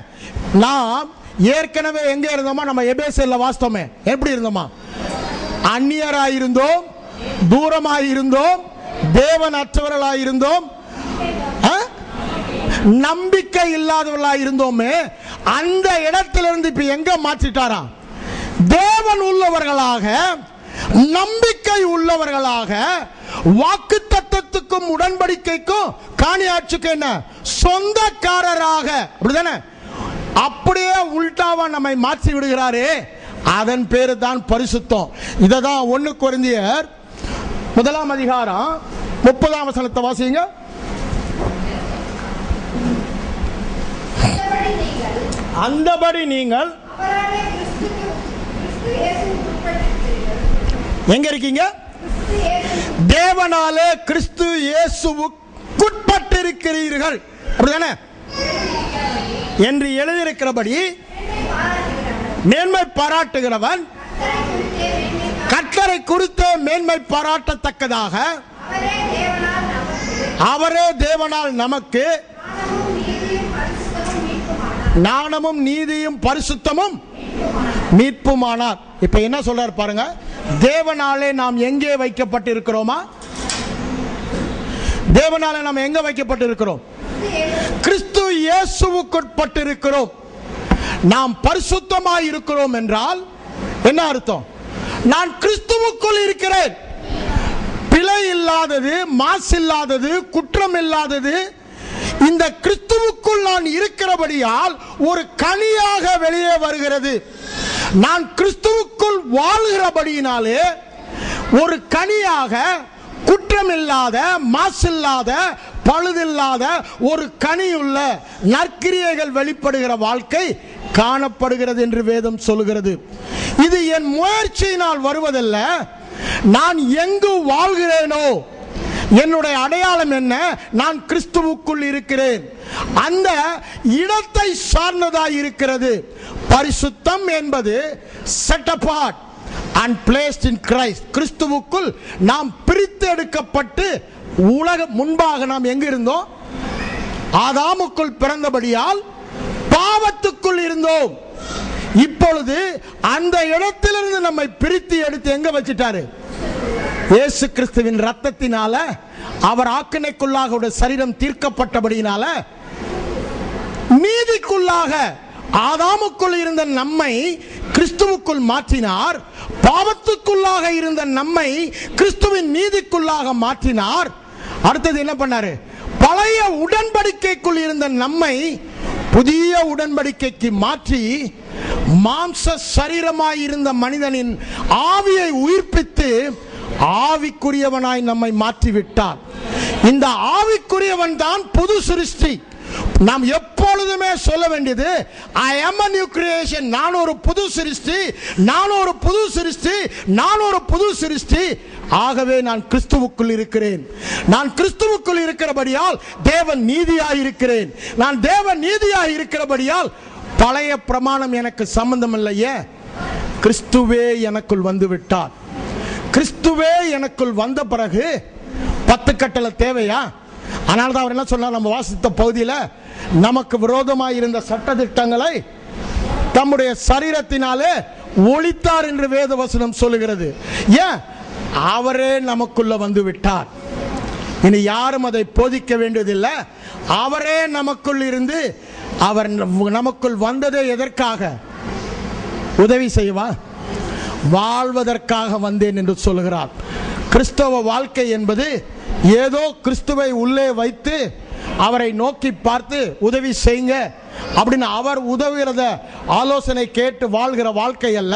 நாம் ஏற்கனவே எங்க இருந்தோமா? நம்ம எபேசியர்ல வாசித்தோமே, எப்படி இருந்தோமா? அந்நியராயிருந்தோம், தூரமாயிருந்தோம், தேவன் அற்றவர்களாயிருந்தோம், நம்பிக்கை இல்லாதவர்களாக இருந்தோமே. அந்த இடத்திலிருந்து இப்ப எங்க மாற்றிட்டாரா? தேவன் உள்ளவர்களாக, நம்பிக்கை உள்ளவர்களாக, வாக்கு தத்தத்துக்கும் உடன்படிக்கைக்கும் காணியாட்சிக்கு என்ன சொந்தக்காரராக, அப்படிதானே? அப்படியே உல்டாவா நம்மை மாற்றி விடுகிறாரே, அதன் பேரு தான் பரிசுத்தம். இததான் 1 கொரிந்தியர் 1:30 வாசிங்க. அந்தபடி நீங்கள் எங்க இருக்கீங்க? தேவனாலே கிறிஸ்து இயேசுவுக்குட்பட்டிருக்கிறீர்கள், அப்படிதானே? என்று எழுதியிருக்கிறபடி மேன்மை பாராட்டுகிறவன் கர்த்தரை குறித்து மேன்மை பாராட்டத்தக்கதாக அவரே தேவனால் நமக்கு ஞானமும் நீதியும் பரிசுத்தமும் மீட்புமானார். இப்ப என்ன சொல்றார் பாருங்க. தேவனாலே நாம் எங்கே வைக்கப்பட்டிருக்கிறோமா? தேவனாலே நாம் எங்க வைக்கப்பட்டிருக்கிறோம்? கிறிஸ்து இயேசுவுக்குட்பட்டிருக்கிறோம். நாம் பரிசுத்தமாய் இருக்கிறோம் என்றால் என்ன அர்த்தம்? நான் கிறிஸ்துவுக்குள் இருக்கிறேன். பிழை இல்லாதது, மாசு இல்லாதது, குற்றம் இல்லாதது, இந்த கிறிஸ்துவுக்குள் நான் இருக்கிறபடியால் ஒரு கனியாக வெளியே வருகிறது. நான் கிறிஸ்துவுக்குள் வாழ்கிறபடியினாலே ஒரு கனியாக, குற்றமில்லாத, மாசில்லாத, பழுதில்லாத ஒரு கனியுள்ள நற்கிரியைகள் வெளிப்படுகிற வாழ்க்கை காணப்படுகிறது என்று வேதம் சொல்கிறது. இது என் முயற்சியினால் வருவதல்ல. நான் எங்கு வாழ்கிறேனோ என்னுடைய அடையாளம் என்ன? நான் கிறிஸ்துவுக்குள் இருக்கிறேன். அந்த இடத்தை சார்ந்ததாய் இருக்கிறது. பரிசுத்தம் என்பது set apart and placed in Christ. கிறிஸ்துவுக்குள் நாம் பிரித்து எடுக்கப்பட்டு, உலக முன்பாக நாம் எங்கு இருந்தோம்? ஆதாமுக்குள் பிறந்தபடியால் பாவத்துக்குள் இருந்தோம். இப்பொழுது அந்த இடத்திலிருந்து நம்மை பிரித்து எடுத்து எங்க வச்சிட்டாரு? இயேசு கிறிஸ்துவின் ரத்தத்தினால, அவர் ஆக்கினைக்குள்ளாக சரீரம் தீர்க்கப்பட்டபடியினால நீதிக்குள்ளாக, ஆதாமுக்குள் இருந்த நம்மை கிறிஸ்துவுக்குள் மாற்றினார். பாவத்துக்குள்ளாக இருந்த நம்மை கிறிஸ்துவின் நீதிக்குள்ளாக மாற்றினார். அடுத்தது என்ன பண்ணாரு? பழைய உடன்படிக்கைக்குள் இருந்த நம்மை புதிய உடன்படிக்கைக்கு மாற்றி மாம்ச சரீரமாய் இருந்த மனிதனின் ஆவியை உயிர்ப்பித்து ஆவிக்குரியவனாய் நம்மை மாற்றிவிட்டார். இந்த ஆவிக்குரியவன் தான் புது சிருஷ்டி. நாம் எப்பொழுதுமே சொல்ல வேண்டியது, I am a new creation. நான் ஒரு புது சிருஷ்டி, நான் ஒரு புது சிருஷ்டி, நான் ஒரு புது சிருஷ்டி. ஆகவே நான் கிறிஸ்துவுக்குள் இருக்கிறேன். நான் கிறிஸ்துவுக்குள் இருக்கிறபடியால் தேவன் நீதியாய் இருக்கிறேன். நான் தேவன் நீதியாய் இருக்கிறபடியால் பழைய பிரமாணம் எனக்கு சம்பந்தம் இல்லையே. கிறிஸ்துவே எனக்குள் வந்து விட்டார். கிறிஸ்துவே எனக்குள் வந்த பிறகு 10 கட்டளை தேவையா? அதனால தான் அவர் என்ன சொன்னார்? நம்ம வாசித்த பகுதியில், நமக்கு விரோதமாக இருந்த சட்டதிட்டங்களை தம்முடைய சரீரத்தினாலே ஒழித்தார் என்று வேத வசனம் சொல்லுகிறது. ஏன்? அவரே நமக்குள்ள வந்து விட்டார். இனி யாரும் அதை போதிக்க வேண்டியதில்லை. அவரே நமக்குள் இருந்து, அவர் நமக்குள் வந்ததே எதற்காக? உதவி செய்வா, வாழ்வதற்காக வந்தேன் என்று சொல்கிறார். கிறிஸ்தவ வாழ்க்கை என்பது ஏதோ கிறிஸ்துவை உள்ளே வைத்து அவரை நோக்கி பார்த்து உதவி செய்யுங்க அப்படின்னு அவர் உதவுகிறத ஆலோசனை கேட்டு வாழ்கிற வாழ்க்கை அல்ல.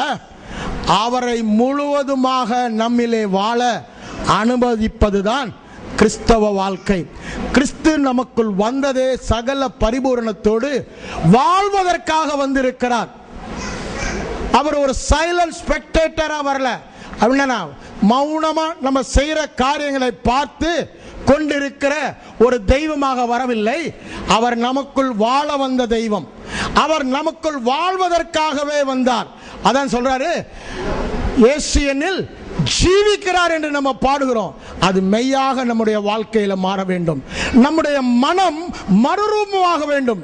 அவரை முழுவதுமாக நம்மிலே வாழ அனுமதிப்பதுதான் கிறிஸ்தவ வாழ்க்கை. கிறிஸ்து நமக்குள் வந்ததே சகல பரிபூரணத்தோடு வாழ்வதற்காக வந்திருக்கிறார். அவர் ஒரு சைலண்ட் ஸ்பெக்டேட்டரா வரல. அப்படின்னா மௌனமா நம்ம செய்யற காரியங்களை பார்த்து கொண்டிருக்கிற ஒரு தெய்வமாக வரவில்லை. அவர் நமக்குள் வாழ வந்த தெய்வம். அவர் நமக்குள் வாழ்வதற்காகவே வந்தார். அதான் சொல்றாரு, இயேசு என்னில் ஜீவிக்கிறார் என்று நம்ம பாடுகிறோம். அது மெய்யாக நம்முடைய வாழ்க்கையில மாற வேண்டும். நம்முடைய மனம் மறுரூபமாக வேண்டும்.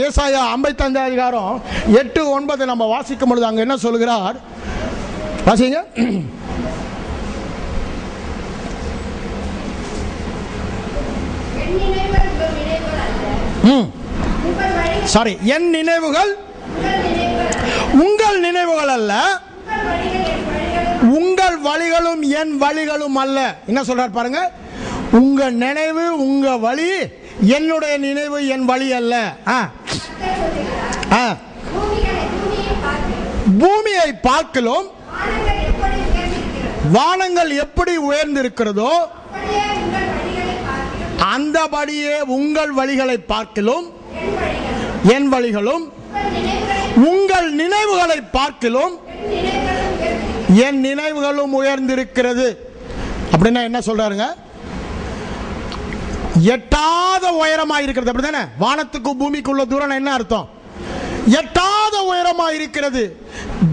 ஏசாயா 55 அதிகாரம் 8, 9 நம்ம வாசிக்கும் பொழுது அங்க என்ன சொல்கிறார்? வாசிங்க. சாரி, என் நினைவுகள் உங்கள் நினைவுகள் அல்ல, உங்கள் வழிகளும் என் வழிகளும் அல்ல. என்ன சொல்றார் பாருங்க? உங்க நினைவு, உங்க வழி, என்னுடைய நினைவு என் வழி அல்ல. பூமியை பார்க்கலும் வானங்கள் எப்படி உயர்ந்திருக்கிறதோ அந்தபடியே உங்கள் வழிகளை பார்க்கலும் என் வழிகளும், உங்கள் நினைவுகளை பார்க்கலும் என் நினைவுகளும் உயர்ந்திருக்கிறது. அப்படின்னா என்ன சொல்றாருங்க? எட்டாத உயரமாக இருக்கிறது. அப்படித்தானே? வானத்துக்கு பூமிக்குள்ள தூரம் என்ன அர்த்தம்? எட்டாத உயரமாக இருக்கிறது.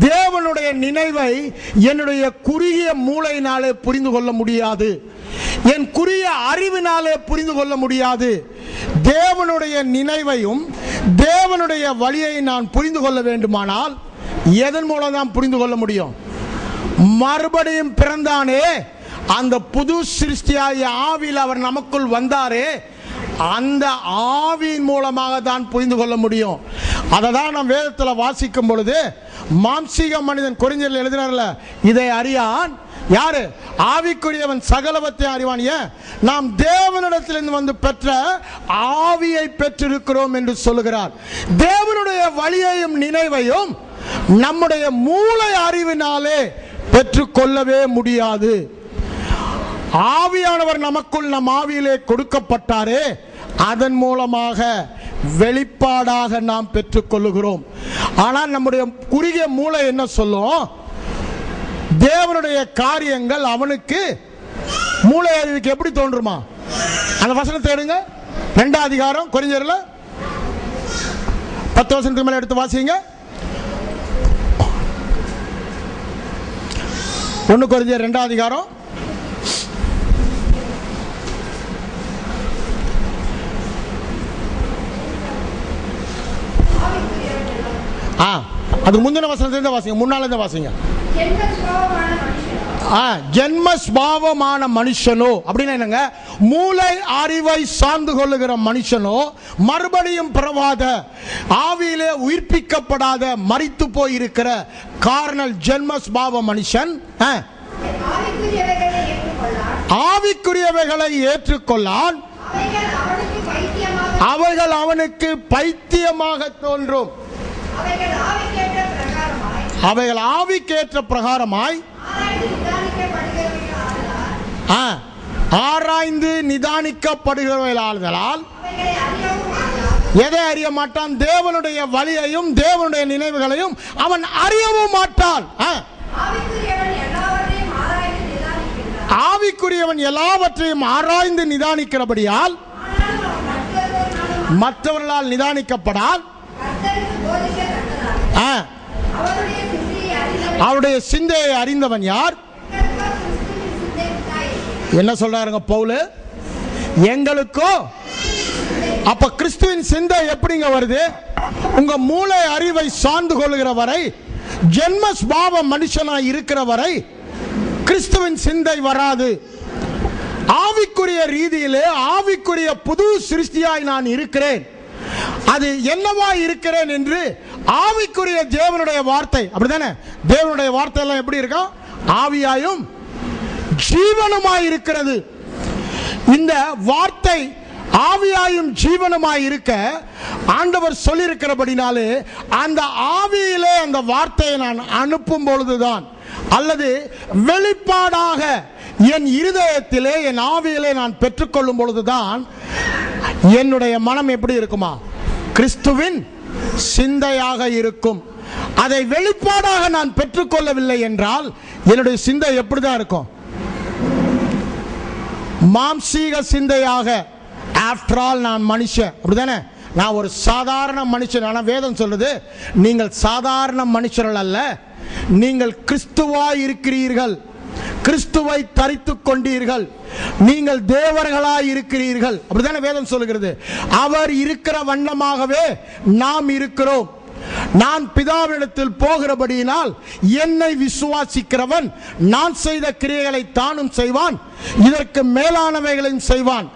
தேவனுடைய நினைவை என்னுடைய குறுகிய மூளையினாலே புரிந்து கொள்ள முடியாது. என் குறுகிய அறிவினாலே புரிந்து கொள்ள முடியாது. தேவனுடைய நினைவையும் தேவனுடைய வழியை நான் புரிந்து கொள்ள வேண்டுமானால் எதன் மூலம் தான் புரிந்து கொள்ள முடியும்? மறுபடியும் பிறந்தானே, அந்த புது சிருஷ்டியாகிய ஆவியில் அவர் நமக்குள் வந்தாரே, அந்த ஆவியின் மூலமாக தான் புரிந்து கொள்ள முடியும். அதை தான் நாம் வேதத்தில் வாசிக்கும் பொழுது, மாம்சீக மனிதன் கொரிந்தியரில் எழுதினார்ல, இதை அறியான் யாரு? ஆவிக்குரியவன் சகலவத்தை அறிவான். ஏன்? நாம் தேவனிடத்திலிருந்து வந்து பெற்ற ஆவியை பெற்றிருக்கிறோம் என்று சொல்லுகிறார். தேவனுடைய வழியையும் நினைவையும் நம்முடைய மூளை அறிவினாலே பெற்றுக்கொள்ளவே முடியாது. ஆவியானவர் நமக்குள் நம் ஆவியிலே கொடுக்கப்பட்டாரே, அதன் மூலமாக வெளிப்பாடாக நாம் பெற்றுக்கொள்ளுகிறோம். ஆனால் நம்முடைய குறுகிய மூளை என்ன சொல்லும்? தேவனுடைய காரியங்கள் அவனுக்கு மூளை அறிவுக்கு எப்படி தோன்றுமா? அந்த வசனத்தை எடுங்க, 2ஆம் அதிகாரம் கொரிந்தியர்ல 10 வசனத்துக்கு மேல எடுத்து வாசிங்க. 1 கொரிந்தியர் 2ஆம் அதிகாரம் அது முந்தின வசனத்தை வாசிங்க, முன்னால வாசிங்க. ஜென்மஸ்பாவமான மனுஷனோ அப்படின்னா என்னங்க? மூளை அறிவை சார்ந்து கொள்ளுகிற மனுஷனோ, மறுபடியும் பிறவாத, ஆவியிலே உயிர்ப்பிக்கப்படாத, மரித்து போயிருக்கிற கார்னல் ஜென்மஸ்பாவ மனுஷன் ஆவிக்குரியவைகளை ஏற்றுக்கொள்ளான், அவைகள் அவனுக்கு பைத்தியமாக தோன்றும். அவைகள் ஆவிக்கேற்ற பிரகாரமாய் ஆராய்ந்து நிதானிக்கப்படுகிறவர்களால் எதை அறிய மாட்டான்? தேவனுடைய வழியையும் தேவனுடைய நினைவுகளையும் அவன் அறியவும் மாட்டான். ஆவிக்குரியவன் எல்லாவற்றையும் ஆராய்ந்து நிதானிக்கிறபடியால் மற்றவர்களால் நிதானிக்கப்படால் அவருடைய சிந்தையை அறிந்தவன் யார்? என்ன சொல்றாருங்க பவுல்? எங்களுக்கோ. அப்ப கிறிஸ்துவின் சிந்தை எப்படிங்க வருது? உங்க மூளை அறிவை சார்ந்து கொள்கிற வரை, ஜென்மஸ்பாவ மனுஷனாய் இருக்கிற வரை கிறிஸ்துவின் சிந்தை வராது. ஆவிக்குரிய ரீதியிலே ஆவிக்குரிய புது சிருஷ்டியாய் நான் இருக்கிறேன். அது என்னவா இருக்கிறேன் என்று ஆவிக்குரிய தேவனுடைய வார்த்தை, அப்படிதானே? தேவனுடைய வார்த்தை எல்லாம் எப்படி இருக்கும்? ஆவியாயும் ஜீவனுமாய் இருக்கிறது. இந்த வார்த்தை ஆவியாயும் ஜீவனுமாய் இருக்க ஆண்டவர் சொல்லியிருக்கிறபடினாலே அந்த ஆவியிலே அந்த வார்த்தையை நான் அனுப்பும் பொழுதுதான், அல்லது வெளிப்பாடாக என் இருதயத்திலே என் ஆவியிலே நான் பெற்றுக்கொள்ளும் பொழுதுதான் என்னுடைய மனம் எப்படி இருக்குமா? கிறிஸ்துவின் சிந்தையாக இருக்கும். அதை வெளிப்பாடாக நான் பெற்றுக்கொள்ளவில்லை என்றால் என்னுடைய சிந்தை எப்படிதான் இருக்கும்? மாம்சீக சிந்தையாக. ஆஃப்டர் ஆல் நான் மனுஷன், அப்படிதானே? நான் ஒரு சாதாரண மனுஷன். ஆனால் வேதம் சொல்றது நீங்கள் சாதாரண மனுஷர்கள் அல்ல, நீங்கள் கிறிஸ்துவாய் இருக்கிறீர்கள், கிறிஸ்துவை தரித்துக் கொண்டீர்கள், நீங்கள் தேவர்களாய் இருக்கிறீர்கள், அப்படித்தானே வேதம் சொல்லுகிறது. அவர் இருக்கிற வண்ணமாகவே நாம் இருக்கிறோம். நான் பிதாவினிடத்தில் போகிறபடியினால் என்னை விசுவாசிக்கிறவன் நான் செய்த கிரியைகளை தானும் செய்வான், இதற்கு மேலானவைகளையும் செய்வான்.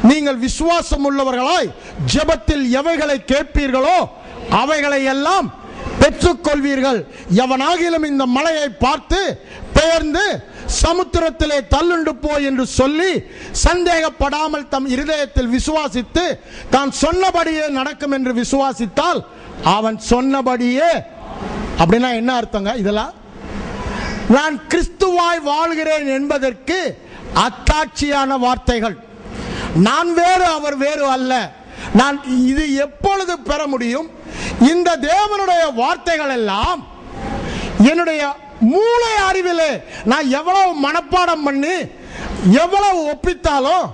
நீங்கள் விசுவாசம் உள்ளவர்களாய் ஜெபத்தில் எவைகளை கேட்பீர்களோ அவைகளை எல்லாம் பெற்றுக்கொள்வீர்கள். எவனாகிலும் இந்த மலையை பார்த்து பெயர்ந்து சமுத்திரத்திலே தள்ளுண்டு போய் என்று சொல்லி சந்தேகப்படாமல் தம் இருதயத்தில் விசுவாசித்து தான் சொன்னபடியே நடக்கும் என்று விசுவாசித்தால் அவன் சொன்னபடியே. அப்படின்னா என்ன அர்த்தங்க? இதெல்லாம் நான் கிறிஸ்துவாய் வாழ்கிறேன் என்பதற்கு அத்தாட்சியான வார்த்தைகள். நான் வேறு அவர் வேறு அல்ல. நான் இது எப்பொழுது பெற முடியும்? இந்த தேவனுடைய வார்த்தைகள் எல்லாம் என்னுடைய மூளை அறிவிலே நான் எவ்வளவு மனப்பாடம் பண்ணி எவ்வளவு ஒப்பித்தாலும்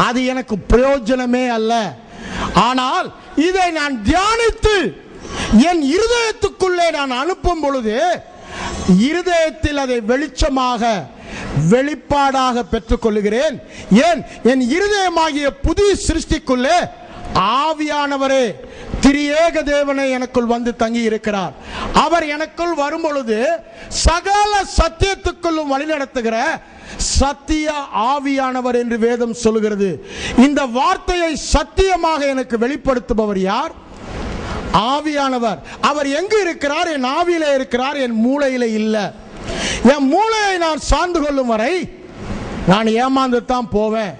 அது எனக்கு பிரயோஜனமே அல்ல. ஆனால் இதை நான் தியானித்து என் இருதயத்துக்குள்ளே நான் அனுப்பும் பொழுது இருதயத்தில் அதை வெளிச்சமாக வெளிப்பாடாக பெற்றுக்கொள்கிறேன். ஏன்? என் இருதயமாகிய புதிய சிருஷ்டிக்குள்ளே ஆவியானவரே திரியேக தேவனை எனக்குள் வந்து தங்கி இருக்கிறார். அவர் எனக்குள் வரும் பொழுது சகல சத்தியத்துக்குள்ளும் வழிநடத்துகிற சத்திய ஆவியானவர் என்று வேதம் சொல்லுகிறது. இந்த வார்த்தையை சத்தியமாக எனக்கு வெளிப்படுத்துபவர் யார்? ஆவியானவர். அவர் எங்கு இருக்கிறார்? என் ஆவியிலே இருக்கிறார், என் மூளையிலே இல்லை. என் மூளையை நான் சார்ந்து கொள்ளும் வரை நான் ஏமாந்து தான் போவேன்.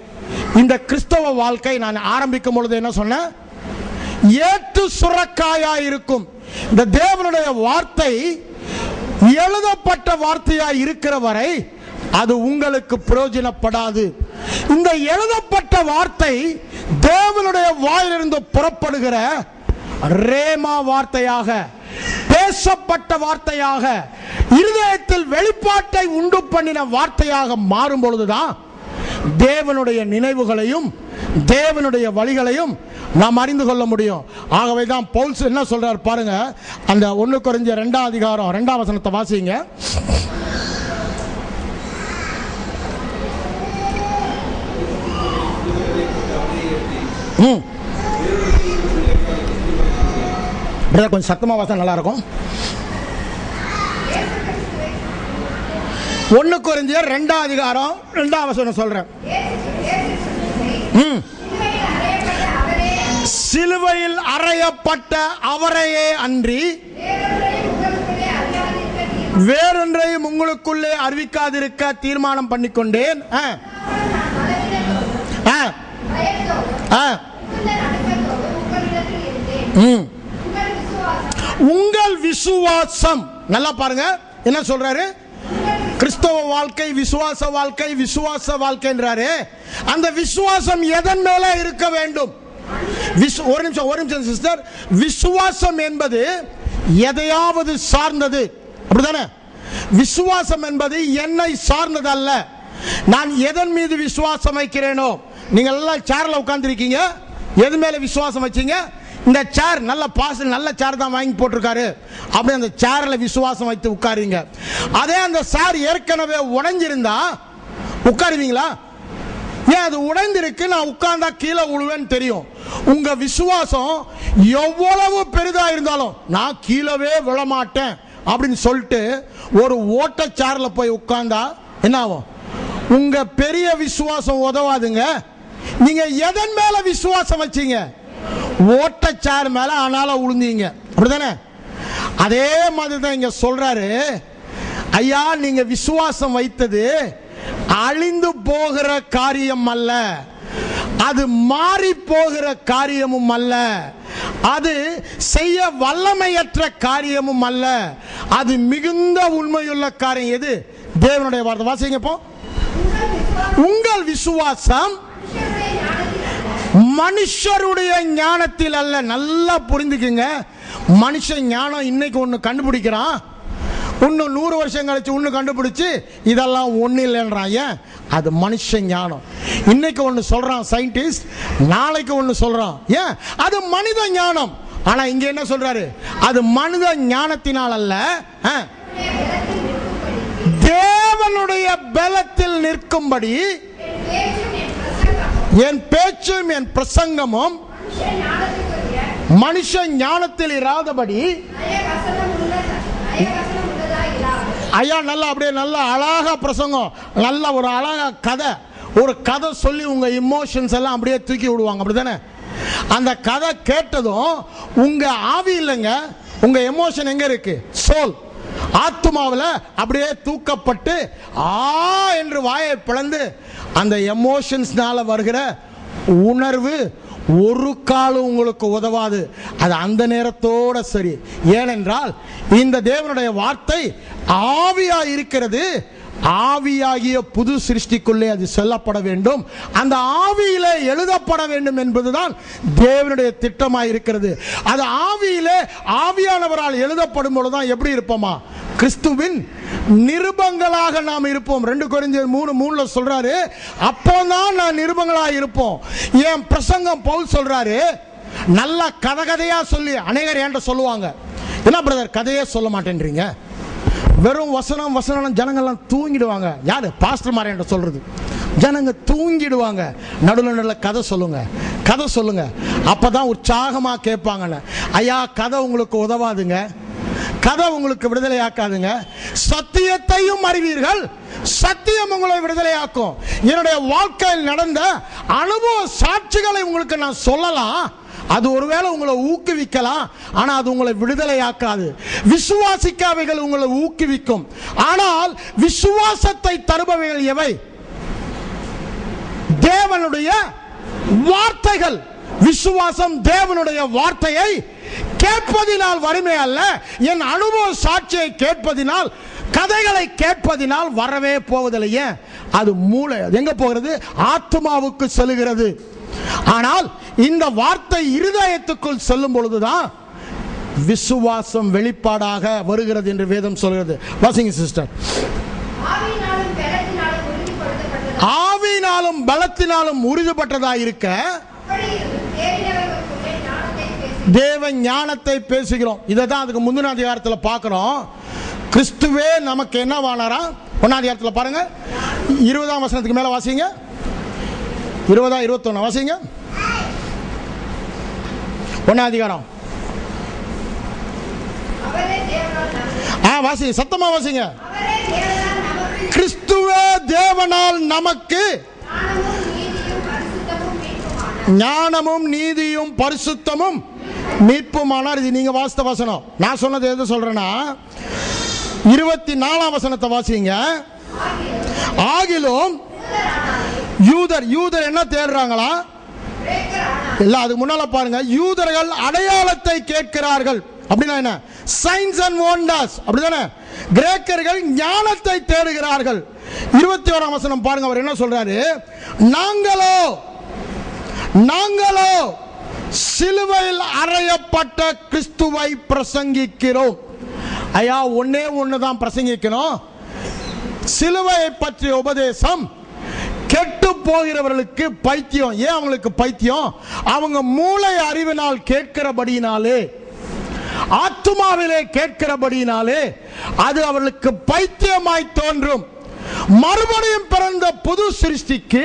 இந்த கிறிஸ்தவ வாழ்க்கை நான் ஆரம்பிக்கும் பொழுது என்ன சொன்னேன்? ஏற்று சுரக்காயா இருக்கும். இந்த தேவனுடைய வார்த்தை எழுதப்பட்ட வார்த்தையா இருக்கிற வரை அது உங்களுக்கு பிரயோஜனப்படாது. இந்த எழுதப்பட்ட வார்த்தை தேவனுடைய வாயிலிருந்து புறப்படுகிற ரேமா வார்த்தையாக, பேசப்பட்ட வார்த்தையாக, இருதயத்தில் வெளிப்பாட்டை உண்டு பண்ணின வார்த்தையாக மாறும் பொழுதுதான் தேவனுடைய நினைவுகளையும் தேவனுடைய வழிகளையும் நாம் அறிந்து கொள்ள முடியும். ஆகவே தான் பவுல் என்ன சொல்றார் பாருங்க. அந்த 1 கொரிந்தியர் 2ஆம் அதிகாரம் 2ஆம் வசனத்தை வாசிங்க. கொஞ்சம் சத்தமா வாசம் நல்லா இருக்கும். 1 கொரிந்தியர் 2ஆம் அதிகாரம் 2ஆம் வசனம் சொல்றேன். சிலுவையில் அறையப்பட்ட அவரையே அன்றி வேறொன்றையும் உங்களுக்குள்ளே அறிவிக்காதிருக்க தீர்மானம் பண்ணிக்கொண்டேன். உங்கள் விசுவாசம், நல்லா பாருங்க என்ன சொல்றாரு? கிறிஸ்தவ வாழ்க்கை விசுவாச வாழ்க்கை, விசுவாச வாழ்க்கைன்றாரு. அந்த விசுவாசம் எதன் மேல இருக்க வேண்டும்? ஒரு நிமிஷம் சிஸ்டர். விசுவாசம் என்பது எதையாவது சார்ந்தது, அப்படிதானே? விசுவாசம் என்பது என்னை சார்ந்தது அல்ல. நான் எதன் மீது விசுவாசம் வைக்கிறேனோ, நீங்க எல்லாம் சேர்ல உட்கார்ந்து இருக்கீங்க, எது மேல விசுவாசம் வச்சீங்க? இந்த சேர் நல்ல பாஸ், நல்ல சேர் தான் வாங்கி போட்டிருக்காரு, அப்படி அந்த சேர்ல விசுவாசம் வைத்து உட்காருங்க. அதே அந்த சேர் ஏற்கனவே உடைஞ்சிருந்தா உட்காருவீங்களா? ஏன் அது உடைந்திருக்கு, நான் உட்கார்ந்தா கீழே விழுவேன்னு தெரியும். உங்க விசுவாசம் எவ்வளவு பெரிதா இருந்தாலும் நான் கீழவே விழமாட்டேன் அப்படின்னு சொல்லிட்டு ஒரு ஓட்ட சேர்ல போய் உட்கார்ந்தா என்ன ஆகும்? உங்க பெரிய விசுவாசம் உதவாதுங்க. நீங்க எதன் மேல விசுவாசம் வச்சீங்க? ஓட்ட சேர் மேல, ஆனாலும் விழுந்தீங்க, அப்படிதானே? அதே மாதிரி தான் இங்க சொல்றாரு. ஐயா, நீங்க விசுவாசம் வைத்தது அழிந்து போகிற காரியம் அல்ல, அது மாறி போகிற காரியமும் அல்ல, அது செய்ய வல்லமையற்ற காரியமும் அல்ல, அது மிகுந்த உண்மையுள்ள காரியம். எது? தேவனுடைய வார்த்தை. வாசிங்க போ. உங்கள் விசுவாசம் மனுஷருடைய ஞானத்தில் அல்ல. நல்லா புரிந்துக்குங்க. மனுஷ ஞானம் இன்னைக்கு ஒன்று கண்டுபிடிக்கிறான், இன்னும் 100 வருஷம் கழிச்சு ஒன்று கண்டுபிடிச்சு இதெல்லாம் ஒன்றும் இல்லைன்றான். ஏன்? அது மனுஷ ஞானம். இன்னைக்கு ஒன்று சொல்றான் சயின்டிஸ்ட், நாளைக்கு ஒன்று சொல்றான். ஏன்? அது மனித ஞானம். ஆனா இங்க என்ன சொல்றாரு? அது மனித ஞானத்தினால் அல்ல, தேவனுடைய பலத்தில் நிற்கும்படி என் பேச்சும் என் பிரசங்கமும் மனுஷ ஞானத்தில் இராதபடி. ஐயா நல்லா அப்படியே நல்லா அழகா பிரசங்கம், நல்ல ஒரு அழகா கதை, ஒரு கதை சொல்லி உங்க இமோஷன்ஸ் எல்லாம் அப்படியே தூக்கி விடுவாங்க, அப்படிதானே? அந்த கதை கேட்டதும் உங்க ஆவி இல்லைங்க, உங்க எமோஷன் எங்க இருக்கு? சோல், ஆத்மாவில் அப்படியே தூக்கப்பட்டு ஆ என்று வாயை பிளந்து அந்த எமோஷன்ஸ்னால வருகிற உணர்வு ஒரு காலம் உங்களுக்கு உதவாது. அது அந்த நேரத்தோட சரி. ஏனென்றால் இந்த தேவனுடைய வார்த்தை ஆவியா இருக்கிறது. ஆவியாகிய புது சிருஷ்டிக்குள்ளே அது செல்லப்பட வேண்டும், அந்த ஆவியிலே எழுதப்பட வேண்டும் என்பதுதான் தேவனுடைய திட்டமாக இருக்கிறது. அது ஆவியிலே ஆவியானவரால் எழுதப்படும் பொழுதுதான் எப்படி இருப்போமா? கிறிஸ்துவின் நிருபங்களாக நாம் இருப்போம். 2 கொரிந்தியர் 3:3 சொல்றாரு, அப்போதான் நான் நிருபங்களாக இருப்போம். என் பிரசங்கம் பவுல் சொல்றாரு, நல்ல கதையா சொல்லி அநேகர் என்கிட்ட சொல்லுவாங்க, என்ன பிரதர் கதையே சொல்ல மாட்டேன்றீங்க, வெறும் வசனம் ஜனங்கள்லாம் தூங்கிடுவாங்க. யாரு? பாஸ்டர் மாரே என்கிட்ட சொல்றது. ஜனங்க தூங்கிடுவாங்க, நடுவில் கதை சொல்லுங்க, அப்பதான் உற்சாகமா கேட்பாங்கன்னு. ஐயா, கதை உங்களுக்கு உதவாதுங்க, கதை உங்களுக்கு விடுதலை ஆக்காதுங்க. சத்தியத்தையும் அறிவீர்கள், சத்தியம் உங்களை விடுதலையாக்கும். என்னுடைய வாழ்க்கையில் நடந்த அனுபவ சாட்சிகளை உங்களுக்கு நான் சொல்லலாம், அது ஒருவேளை உங்களை ஊக்குவிக்கலாம், ஆனா அது உங்களை விடுதலையாக்காது. விசுவாசிக்காவைகள் உங்களை ஊக்குவிக்கும், ஆனால் விசுவாசத்தை தருபவைகள் எவை? தேவனுடைய வார்த்தைகள். விசுவாசம் தேவனுடைய வார்த்தையை கேட்பதினால் வறுமை அல்ல, என் அனுபவ சாட்சியை கேட்பதினால், கதைகளை கேட்பதினால் வரவே போவதில்லையே. அது மூளை எங்க போகிறது? ஆத்மாவுக்கு செல்கிறது. ஆனால் இந்த வார்த்தை இருதயத்துக்குள் செல்லும் பொழுதுதான் விசுவாசம் வெளிப்பாடாக வருகிறது என்று வேதம் சொல்கிறது. வாசிங்க சிஸ்டர். ஆவியினாலும் பலத்தினாலும் உறுதிப்பட்டதாக இருக்க தேவ ஞானத்தை பேசுகிறோம். இதை தான் அதுக்கு முந்தின அதிகாரத்தில் பார்க்கிறோம். கிறிஸ்துவே நமக்கு என்னவானாரா? 1ஆம் அதிகாரத்தில் பாருங்க, 20ஆம் வசனத்துக்கு மேல வாசிங்க. 20 21 வாசிங்க. 1ஆம் அதிகாரம் வாசிங்க, சத்தமா வாசிங்க. கிறிஸ்துவே தேவனால் நமக்கு ஞானமும் நீதியும் பரிசுத்தமும் மீட்புமானார். இது நீங்க வாசித்த வசனம். நான் சொன்னது எது சொல்றேன்னா 24ஆம் வசனத்தை வாசிங்க. ஆகிலும் யூதர் என்ன தேடுறாங்களா? இல்ல, அதுக்கு முன்னால பாருங்க. யூதர்கள் அடையாளத்தை கேட்கிறார்கள். அப்படின்னா என்ன? Science and wonders. அப்படிதானே? கிரேக்கர்கள் ஞானத்தை தேடுகிறார்கள். 21ஆம் வசனம் பாருங்க. அவர் என்ன சொல்றாரு? நாங்களோ சிலுவையில் அறையப்பட்ட கிறிஸ்துவை பிரசங்கிக்கிறோம். ஐயா, ஒன்னுதான் பிரசங்கிக்கணும். சிலுவையை பற்றிய உபதேசம் கெட்டு போகிறவர்களுக்கு பைத்தியம். ஏன் அவங்களுக்கு பைத்தியம்? அவங்க மூளை அறிவினால் கேட்கிறபடியினாலே, ஆத்துமாவிலே கேட்கிறபடியினாலே அது அவர்களுக்கு பைத்தியமாய் தோன்றும். மறுபடியும் பிறந்த புது சிருஷ்டிக்கு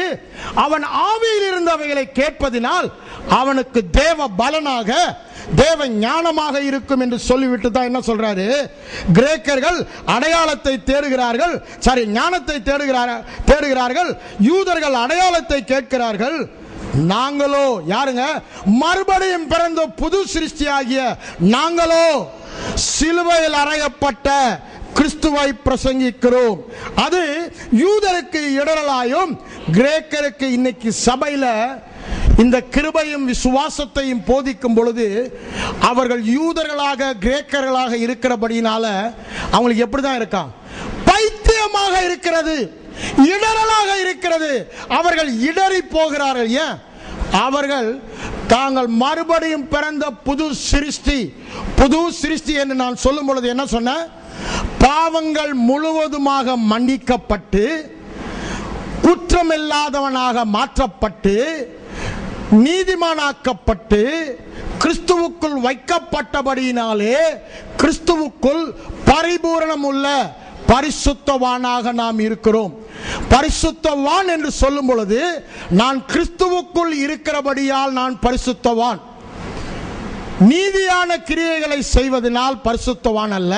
அவன் ஆவியில் இருந்தவைகளை கேட்பதினால் அவனுக்கு தேவ பலனாக, தேவ ஞானமாக இருக்கும் என்று சொல்லிவிட்டு தான் என்ன சொல்றாரு? கிரேக்கர்கள் அடையாளத்தை தேடுகிறார்கள், சரி ஞானத்தை தேடுகிறார்கள். யூதர்கள் அடையாளத்தை கேட்கிறார்கள். நாங்களோ யாருங்க? மறுபடியும் பிறந்த புது சிருஷ்டியாகிய நாங்களோ சிலுவையில் அறையப்பட்ட கிறிஸ்துவை பிரசங்கிக்கிறோம். அது யூதருக்கு இடரலாயும் கிரேக்கருக்கு இன்னைக்கு சபையில இந்த கிருபையும் விசுவாசத்தையும் போதிக்கும் பொழுது அவர்கள் யூதர்களாக கிரேக்கர்களாக இருக்கிறபடினால அவங்களுக்கு எப்படிதான் இருக்கா? பைத்தியமாக இருக்கிறது, இடரலாக இருக்கிறது. அவர்கள் இடறி போகிறார்கள். ஏன்? அவர்கள் தாங்கள் மறுபடியும் பிறந்த புது சிருஷ்டி என்று நான் சொல்லும் பொழுது என்ன சொன்ன? பாவங்கள் முழுவதுமாக மன்னிக்கப்பட்டு குற்றமில்லாதவனாக மாற்றப்பட்டு நீதிமானாக்கப்பட்டு கிறிஸ்துவுக்குள் வைக்கப்பட்டபடியினாலே கிறிஸ்துவுக்குள் பரிபூரணம் உள்ள பரிசுத்தவானாக நாம் இருக்கிறோம். பரிசுத்தவான் என்று சொல்லும் பொழுது நான் கிறிஸ்துவுக்குள் இருக்கிறபடியால் நான் பரிசுத்தவான். நீதியான கிரியைகளை செய்வதனால் பரிசுத்தவான் அல்ல,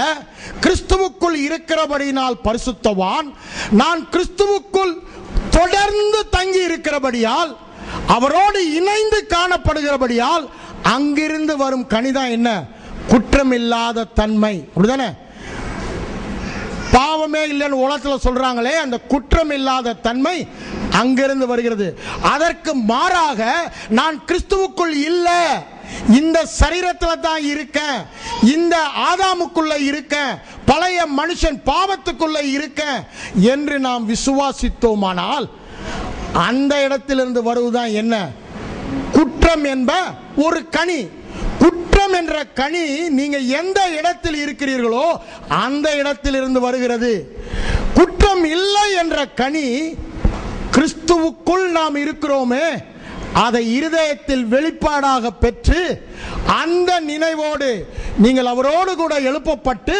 கிறிஸ்துவுக்குள் இருக்கிறபடியினால் பரிசுத்தவான். நான் கிறிஸ்துவுக்குள் தொடர்ந்து தங்கி இருக்கிறபடியால், அவரோடு இணைந்து காணப்படுகிறபடியால் அங்கிருந்து வரும் கனிதான் என்ன? குற்றமில்லாத தன்மை. அப்படிதானே? பாவமே இல்லைன்னு உலகத்தில் சொல்றாங்களே, அந்த குற்றம் இல்லாத தன்மை அங்கிருந்து வருகிறது. அதற்கு மாறாக நான் கிறிஸ்துவுக்குள் இல்லை, இந்த சரீரத்தில் தான் இருக்கேன், இந்த ஆதாமுக்குள்ள இருக்கேன், பழைய மனுஷன் பாவத்துக்குள்ள இருக்கேன் என்று நாம் விசுவாசித்தோமானால் அந்த இடத்திலிருந்து வருவதுதான் என்ன? குற்றம் என்ப ஒரு கனி. குற்றம் என்ற கனி நீங்க எந்த இடத்தில் இருக்கிறீர்களோ அந்த இடத்தில் இருந்து வருகிறது. குற்றம் இல்லை என்ற கனி கிறிஸ்துவுக்குள் நாம் இருக்கிறோமே, அதை இருதயத்தில் வெளிப்பாடாக பெற்று அந்த நினைவோடு நீங்கள் அவரோடு கூட எழுப்பப்பட்டு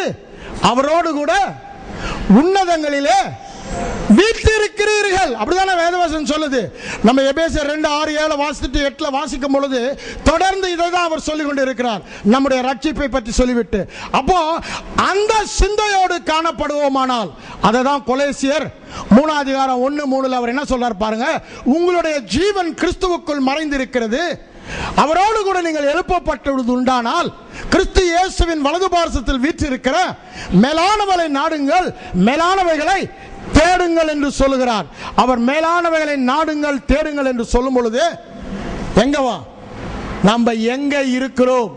அவரோடு கூட உன்னதங்களிலே வீற்றிருக்கிறீர்கள். அப்படிதானே வேதவசனம் சொல்லுது. நம்ம எபேசியர் 2:6-7 வாசித்து 8 வாசிக்கும் பொழுது தொடர்ந்து இதை தான் அவர் சொல்லிக் கொண்டு இருக்கிறார், நம்முடைய ரட்சிப்பை பற்றி சொல்லிவிட்டு. அப்போ அந்த சிந்தையோடு காணப்படுவோமானால், அதை தான் கொலேசியர் 3:1-3 அவர் என்ன சொல்றார் பாருங்க. உங்களுடைய ஜீவன் கிறிஸ்துவுக்குள் மறைந்திருக்கிறது, அவரோடு கூட நீங்கள் எழுப்பப்பட்டது உண்டானால் கிறிஸ்து இயேசுவின் வலது பார்சத்தில் வீற்றிருக்கிற மேலானவளை நாடுங்கள், மேலானவைகளை தேடுங்கள் என்று சொல்லுகிறார். அவர் மேலானவைகளை நாடுங்கள் தேடுங்கள் என்று சொல்லும் பொழுது எங்கவா நம்ம எங்க இருக்கிறோம்?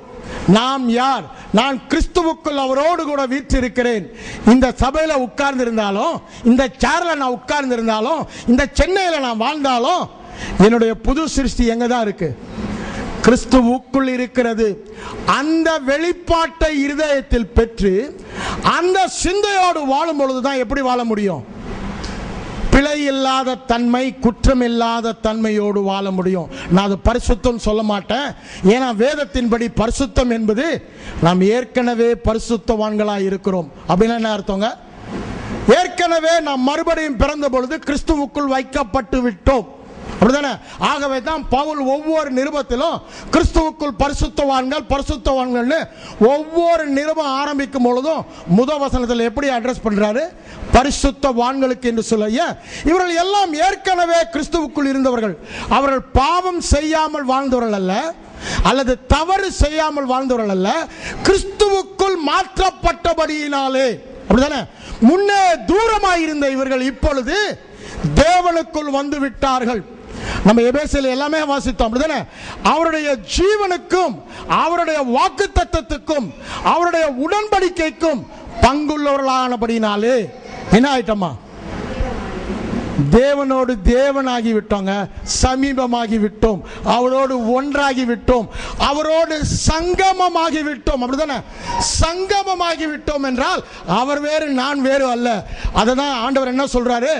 நாம் யார்? நான் கிறிஸ்துவுக்குள் அவரோடு கூட வீற்றிருக்கிறேன். இந்த சபையில உட்கார்ந்து இருந்தாலும், இந்த சேர்ல நான் உட்கார்ந்து இருந்தாலும், இந்த சென்னையில நான் வாழ்ந்தாலும் என்னுடைய புது சிருஷ்டி எங்க தான் இருக்கு? கிறிஸ்துவுக்குள் இருக்கிறது. அந்த வெளிப்பாட்டை இருதயத்தில் பெற்று அந்த சிந்தையோடு வாழும் பொழுதுதான் எப்படி வாழ முடியும்? பிழை இல்லாத தன்மை, குற்றம் இல்லாத தன்மையோடு வாழ முடியும். நான் அது பரிசுத்தம் சொல்ல மாட்டேன். ஏன்னா வேதத்தின்படி பரிசுத்தம் என்பது நாம் ஏற்கனவே பரிசுத்தவான்களாக இருக்கிறோம். அப்படின்னா என்ன அர்த்தங்க? ஏற்கனவே நாம் மறுபடியும் பிறந்த பொழுது கிறிஸ்துவுக்குள் வைக்கப்பட்டு விட்டோம். அப்படிதானே? ஆகவே தான் பவுல் ஒவ்வொரு நிருபத்திலும் கிறிஸ்துவுக்குள் பரிசுத்தவான்கள் பரிசுத்தவான்கள்னு ஒவ்வொரு நிருபம் ஆரம்பிக்கும் பொழுதும் முதல் வசனத்தில் எப்படி அட்ரஸ் பண்றாரு? பரிசுத்தவான்களுக்கு என்று சொல்ல. இவர்கள் எல்லாம் ஏற்கனவே கிறிஸ்துவுக்குள் இருந்தவர்கள். அவர்கள் பாவம் செய்யாமல் வாழ்ந்தவர்கள் அல்ல, அல்லது தவறு செய்யாமல் வாழ்ந்தவர்கள் அல்ல, கிறிஸ்துவுக்குள் மாற்றப்பட்டபடியினாலே. அப்படிதானே? முன்னே தூரமாயிருந்த இவர்கள் இப்பொழுது தேவனுக்குள் வந்து விட்டார்கள். நம்ம எபேசியர் எல்லாமே வாசித்தோம். அப்படிதானே? அவருடைய ஜீவனுக்கும் அவருடைய வாக்குத்தத்தத்துக்கும் அவருடைய உடன்படிக்கைக்கும் பங்குள்ளவர்களானபடினாலே என்ன ஆயிட்டோமா? தேவனோடு தேவனாகி விட்டோங்க, சமீபமாகி விட்டோம், அவரோடு ஒன்றாகி விட்டோம், அவரோடு சங்கமமாகி விட்டோம். அப்படிதானே? சங்கமமாகி விட்டோம் என்றால் அவர் வேறு நான் வேறு அல்ல. அததான் ஆண்டவர் என்ன சொல்றாரு?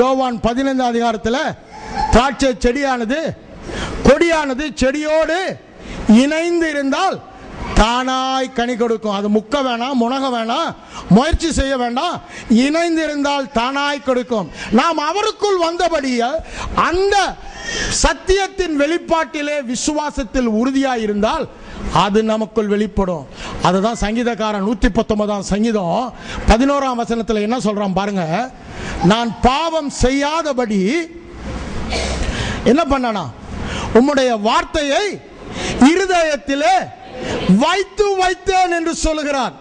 யோவான் 15 அதிகாரத்தில் திராட்சை செடியானது கொடியானது செடியோடு இணைந்து இருந்தால் தானாய் கனி கொடுக்கும். அது முக்க வேணாம், முனக வேணாம், முயற்சி செய்ய வேண்டாம், இணைந்து இருந்தால் தானாய் கொடுக்கும். நாம் அவருக்குள் வந்தபடியே அந்த சத்தியத்தின் வெளிப்பாட்டிலே விசுவாசத்தில் உறுதியாய் இருந்தால் அது நமக்குள் வெளிப்படும். அதுதான் சங்கீதக்காரன் 119 சங்கீதம் 11 வசனத்தில் என்ன சொல்றான் பாருங்க. நான் பாவம் செய்யாதபடி என்ன பண்ணனா? உம்முடைய வார்த்தையை இருதயத்திலே வைத்து வைத்தேன் என்று சொல்லுகிறார்.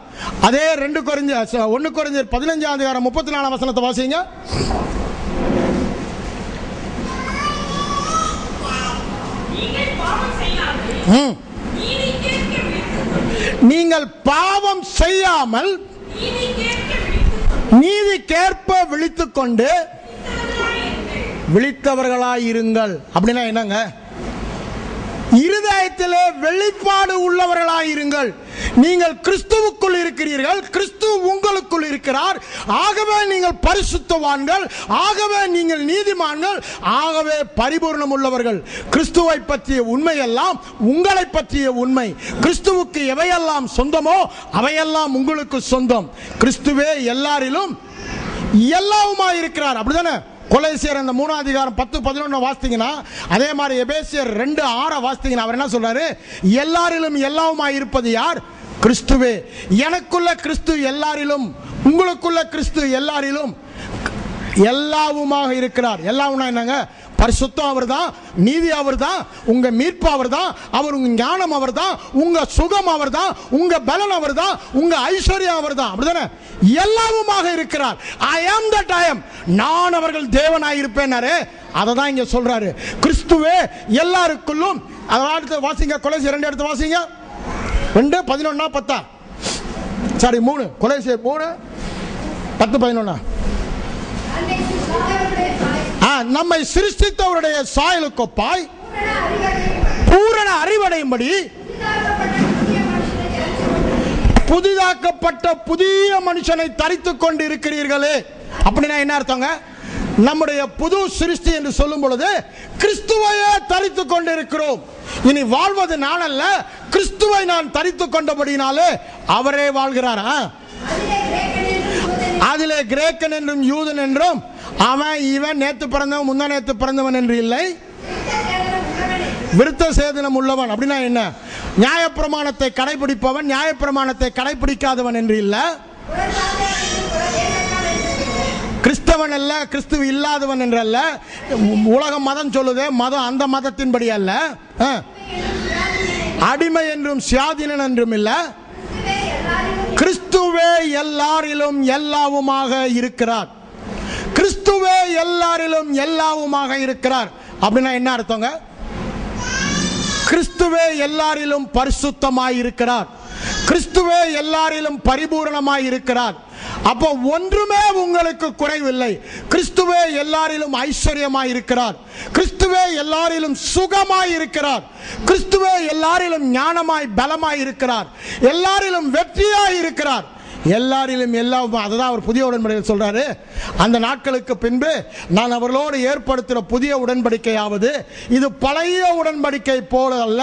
அதே 1 கொரிந்தியர் 15 அதிகாரம் 34 வசனத்தை வாசிங்க. நீங்கள் பாவம் செய்யாமல் நீதிக்கேற்ப விழித்துக் கொண்டு விழித்தவர்களாயிருங்கள். அப்படின்னா என்னங்க? இருதயத்திலே வெளிப்பாடு உள்ளவர்களாயிருங்கள். நீங்கள் கிறிஸ்துவுக்குள் இருக்கிறீர்கள், கிறிஸ்து உங்களுக்குள் இருக்கிறார். ஆகவே நீங்கள் பரிசுத்தவான்கள், ஆகவே நீங்கள் நீதிமான்கள், ஆகவே பரிபூர்ணம் உள்ளவர்கள். கிறிஸ்துவை பற்றிய உண்மை எல்லாம் உங்களை பற்றிய உண்மை. கிறிஸ்துவுக்கு எவையெல்லாம் சொந்தமோ அவையெல்லாம் உங்களுக்கு சொந்தம். கிறிஸ்துவே எல்லாரிலும் எல்லாவுமா இருக்கிறார். அப்படிதானே? கொலோசியர் அந்த 3 அதிகாரம் 10-11 வாசித்தீங்கன்னா, அதே மாதிரி எபேசியர் 2:6 வாசித்தீங்கன்னா அவர் என்ன சொல்றாரு? எல்லாரிலும் எல்லாவுமாய் இருப்பது யார்? கிறிஸ்துவே. எனக்குள்ள கிறிஸ்து எல்லாரிலும், உங்களுக்குள்ள கிறிஸ்து எல்லாரிலும் எல்லாவுமாக இருக்கிறார். எல்லாவும்னா என்னங்க? பரிசுத்தம் அவர் தான், நீதி அவர் தான், உங்க மீட்பு அவர் தான், அவர் உங்க ஞானம் அவர் தான், உங்க சுகம் அவர் தான், உங்க பலன் அவர் தான், உங்க ஐஸ்வர்யம் அவர் தான். அப்படிதானே? எல்லாவுமாக இருக்கிறார். I am that I am. நான் அவர்கள் தேவனாய் இருப்பேன். அதை தான் இங்க சொல்றாரு. கிறிஸ்துவே எல்லாருக்குள்ளும். அடுத்து வாசிங்க, கொலோசியர் 2 எடுத்து வாசிங்க. 2:11-10 சாரி 3 கொலோசியர் 3:10-11. நம்மை சிருஷ்டித்தவருடைய சாயலுக்கொப்பாய் பூரண அறிவடையும்படி புதிதாக்கப்பட்ட புதிய மனுஷனை தரித்துக் கொண்டு இருக்கிறீர்களே. அப்படின்னா என்ன அர்த்தங்க? நம்முடைய புது சிருஷ்டி என்று சொல்லும் பொழுது கிறிஸ்துவையே தரித்துக் கொண்டு இருக்கிறோம். இனி வாழ்வது நான் அல்ல, கிறிஸ்துவை நான் தரித்துக் கொண்டபடினாலே அவரே வாழ்கிறார். அதிலே கிரேக்கன் என்றும் யூதன் என்றும் அவன் இவன் நேத்து பிறந்தவன் முந்தா நேத்து பிறந்தவன் என்று இல்லை, விருத்த சேதனம் உள்ளவன். அப்படின்னா என்ன? நியாயப்பிரமாணத்தை கடைபிடிப்பவன் நியாயப்பிரமாணத்தை கடைபிடிக்காதவன் என்று இல்லை, கிறிஸ்தவன் அல்ல கிறிஸ்துவ இல்லாதவன் என்றல்ல. உலக மதம் சொல்லுதே, மதம் அந்த மதத்தின்படி அல்ல. அடிமை என்றும் சுயாதீனன் என்றும் இல்ல, கிறிஸ்துவே எல்லாரிலும் எல்லாவுமாக இருக்கிறார். கிறிஸ்துவே எல்லாரிலும் எல்லாவுமாக இருக்கிறார் அப்படின்னா என்ன அர்த்தங்க? கிறிஸ்துவே எல்லாரிலும் பரிசுத்தமாய் இருக்கிறார், கிறிஸ்துவே எல்லாரிலும் பரிபூரணமாய் இருக்கிறார். அப்போ ஒன்றுமே உங்களுக்கு குறைவில்லை. கிறிஸ்துவே எல்லாரிலும் ஐஸ்வர்யமாய் இருக்கிறார், கிறிஸ்துவே எல்லாரிலும் சுகமாய் இருக்கிறார், கிறிஸ்துவே எல்லாரிலும் ஞானமாய் பலமாய் இருக்கிறார், எல்லாரிலும் வெற்றியாய் இருக்கிறார், எல்லாரிலும் எல்லாம். அதுதான் அவர் புதிய உடன்படிக்கையில் சொல்றாரு, அந்த நாட்களுக்கு பின்பு நான் அவர்களோடு ஏற்படுத்துகிற புதிய உடன்படிக்கையாவது இது பழைய உடன்படிக்கை போல அல்ல,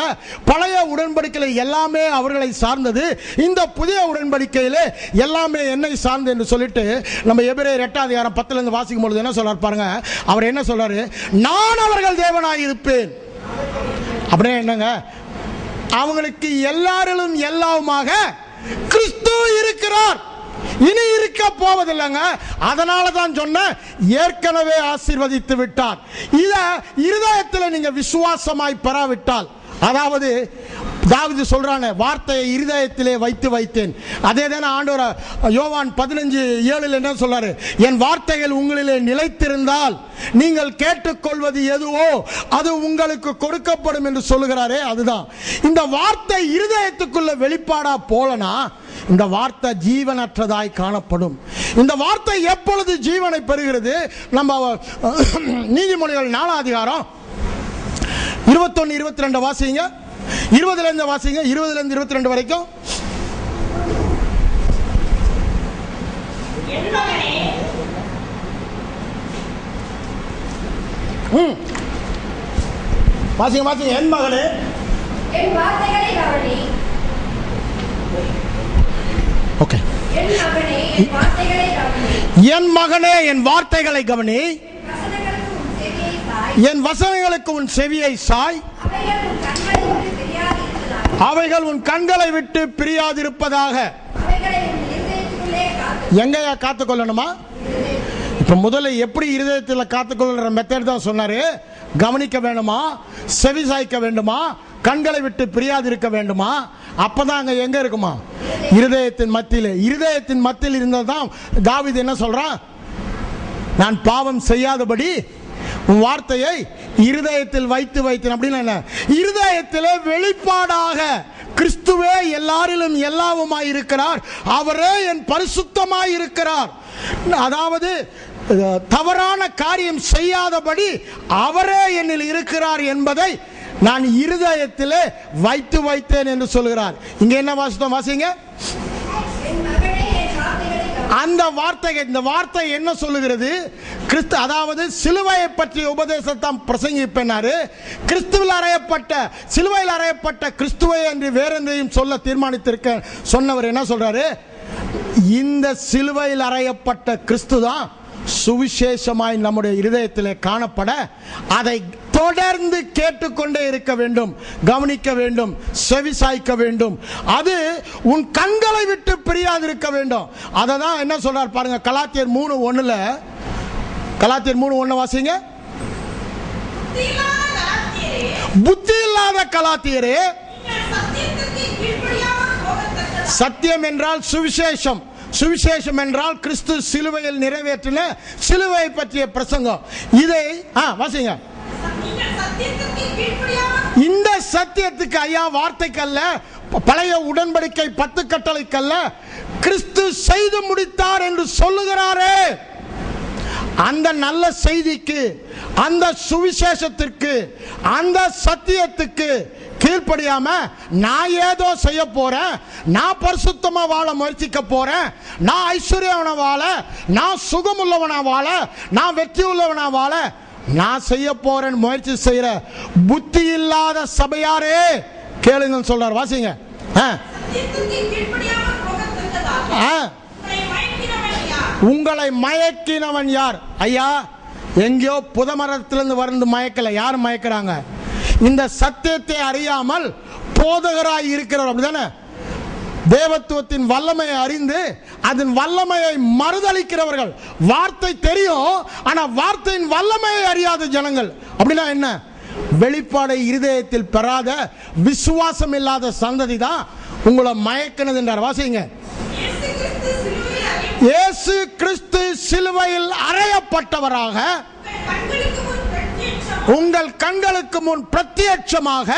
பழைய உடன்படிக்கையில் எல்லாமே அவர்களை சார்ந்தது, இந்த புதிய உடன்படிக்கையில் எல்லாமே என்னை சார்ந்து என்று சொல்லிட்டு நம்ம எபிரேயர் 8:10 வாசிக்கும் பொழுது என்ன சொல்றாரு பாருங்க. அவர் என்ன சொல்றாரு? நான் அவர்கள் தேவனாய் இருப்பேன். அப்படியே என்னங்க? அவங்களுக்கு எல்லாரிலும் எல்லாவுமாக கிறிஸ்து இருக்கிறார், இனி இருக்க போவதில்லைங்க. அதனால தான் சொன்ன, ஏற்கனவே ஆசீர்வதித்து விட்டார். இத இருதயத்தில் நீங்க விசுவாசமாய் பெறாவிட்டால், அதாவது தாவீது சொல்றானே, வார்த்தையை இருதயத்திலே வைத்து வைத்தேன். அதே தானே ஆண்டவர் யோவான் 15:7 என்ன சொல்றாரு? என் வார்த்தைகள் உங்களிலே நிலைத்திருந்தால் நீங்கள் கேட்டுக்கொள்வது எதுவோ அது உங்களுக்கு கொடுக்கப்படும் என்று சொல்லுகிறாரே, அதுதான். இந்த வார்த்தை இருதயத்துக்குள்ள வெளிப்பாடா போலனா இந்த வார்த்தை ஜீவனற்றதாய் காணப்படும். இந்த வார்த்தை எப்பொழுது ஜீவனை பெறுகிறது? நம்ம நீதிமொழிகள் 4 21-22 வாசிங்க, 20 வாசிங்க, 20-22 வரைக்கும். வாசிங்க வாசிங்க. என் மகனே என் வார்த்தைகளை கவனி. ஓகே. என் மகனே என் வார்த்தைகளை கவனி. என் மகனே என் வார்த்தைகளை கவனி. என் வசனங்களுக்கு உன் செவியை சாய். அவைகள் உன் கண்களை விட்டு பிரியாதிருப்பதாக. எங்கயா காத்துக்கொள்ளணுமா? இப்ப முதல்ல எப்படி இருதயத்தில் காத்துக்கொள்ளுற மெத்தட் தான் சொன்னாரு. கவனிக்க வேண்டுமா, செவி சாய்க்க வேண்டுமா, கண்களை விட்டு பிரியாதிருக்க வேண்டுமா? அப்பதான் அங்க எங்க இருக்குமா? இருதயத்தின் மத்தியில். இருதயத்தின் மத்தியில் இருந்ததுதான் தாவீது என்ன சொல்றான்? நான் பாவம் செய்யாதபடி உன் வார்த்தையை இருதயத்தில் வைத்து வைத்தேன். அப்படின்னா என்ன? இருதயத்திலே வெளிப்பாடாக கிறிஸ்துவே எல்லாரிலும் எல்லாவுமாய் இருக்கிறார், அவரே என் பரிசுத்தமாய் இருக்கிறார். அதாவது தவறான காரியம் செய்யாதபடி அவரே என்னில் இருக்கிறார் என்பதை நான் இருதயத்திலே வைத்து வைத்தேன் என்று சொல்கிறார். இங்க என்ன வாசித்தோம்? வாசிங்க. அந்த வார்த்தை, இந்த வார்த்தை என்ன சொல்லுகிறது? கிறிஸ்து, அதாவது சிலுவையை பற்றிய உபதேசத்தை பிரசங்கிப்பேனாரு. கிறிஸ்துவில் அறையப்பட்ட, சிலுவையில் அறையப்பட்ட கிறிஸ்துவை என்று வேறென்றையும் சொல்ல தீர்மானித்திருக்க சொன்னவர் என்ன சொல்றாரு? இந்த சிலுவையில் அறையப்பட்ட கிறிஸ்து தான் சுவிசேஷமாய் நம்முடைய இருதயத்திலே காணப்பட அதை தொடர்ந்து கேட்டுக்கொண்டே இருக்க வேண்டும், கவனிக்க வேண்டும், செவிசாய்க்க வேண்டும். அது உன் கண்களை விட்டு பிரியாதிருக்க வேண்டும். அதை தான் என்ன சொல்றார் பாருங்க. கலாத்தியர் 3:1. கலாத்தியர் 3:1 வாசிங்க. புத்தி இல்லாத கலாத்தியரே, சத்தியம் என்றால் சுவிசேஷம், சுவிசேஷம் என்றால் கிறிஸ்து சிலுவையில் நிறைவேற்றின சிலுவையை பற்றிய பிரசங்கம். இதை வாசிங்க. இந்த சத்தியத்துக்கு ஐயா வார்த்தைக்கல்ல, பழைய உடன்படிக்கை 10 கட்டளைக்கல்ல, கிறிஸ்து செய்து முடித்தார் என்று சொல்லுகிறாரே, அந்த நல்ல செய்திக்கு, அந்த சுவிசேஷத்திற்கு, அந்த சத்தியத்துக்கு கீழ்ப்படியாம நான் ஏதோ செய்ய போறேன், நான் பரிசுத்தமா வாழ முயற்சிக்க போறேன், நான் ஐஸ்வர்யவனா வாழ, நான் சுகமுள்ளவனா வாழ, நான் வெற்றி உள்ளவனா வாழ நான் செய்ய போறேன் முயற்சி செய்யற புத்தி இல்லாத சபையாரே கேளுங்க சொல்றார். வாசிங்க. உங்களை மயக்கினவன் யார்? ஐயா, எங்கேயோ புதமரத்திலிருந்து வந்து மயக்கல. யார் மயக்கிறாங்க? இந்த சத்தியத்தை அறியாமல் போதகராய் இருக்கிறவர். அப்படிதானே? தேவத்துவத்தின் வல்லமையை அறிந்து அதன் வல்லமையை மறுதளிக்கிறவர்கள். வார்த்தை தெரியும், ஆனா வார்த்தையின் வல்லமையை அறியாத ஜனங்கள். அப்படின்னா என்ன? வெளிப்பாடை இருதயத்தில் பெறாத விசுவாசம் இல்லாத சந்ததி தான் உங்களை மயக்கினது என்றார். வாசிங்க. இயேசு கிறிஸ்து சிலுவையில் அறையப்பட்டவராக உங்கள் கண்களுக்கு முன் பிரத்யட்சமாக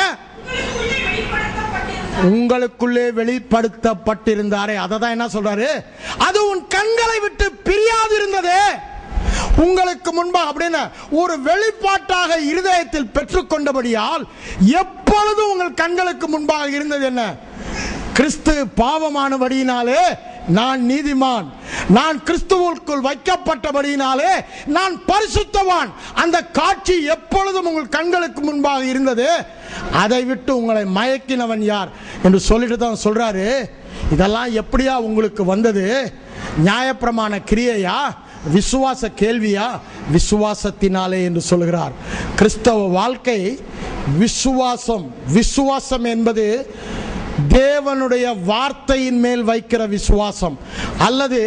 உங்களுக்குள்ளே வெளிப்படுத்தப்பட்டிருந்தாரே. அதை தான் என்ன சொல்றாரு? அது உன் கண்களை விட்டு பிரியாது இருந்ததே உங்களுக்கு முன்பாக அப்படின்னு ஒரு வெளிப்பாட்டாக இருதயத்தில் பெற்றுக்கொண்டபடியால் எப்பொழுது உங்கள் கண்களுக்கு முன்பாக இருந்தது என்ன? கிறிஸ்து பாவமானபடியினாலே நான் நீதிமான், நான் கிறிஸ்துவுக்குள் வைக்கப்பட்டபடியினாலே நான் பரிசுத்தவான். அந்த காட்சி எப்பொழுதும் உங்கள் கண்களுக்கு முன்பாக இருந்தது. அதை விட்டு உங்களை மயக்கினவன் யார் என்று சொல்லிட்டு தான் சொல்றாரு. இதெல்லாம் எப்படியா உங்களுக்கு வந்தது? நியாயப்பிரமாண கிரியையா, விசுவாச கேள்வியா? விசுவாசத்தினாலே என்று சொல்கிறார். கிறிஸ்தவ வாழ்க்கை விசுவாசம். விசுவாசம் என்பது தேவனுடைய வார்த்தையின் மேல் வைக்கிற விசுவாசம், அல்லது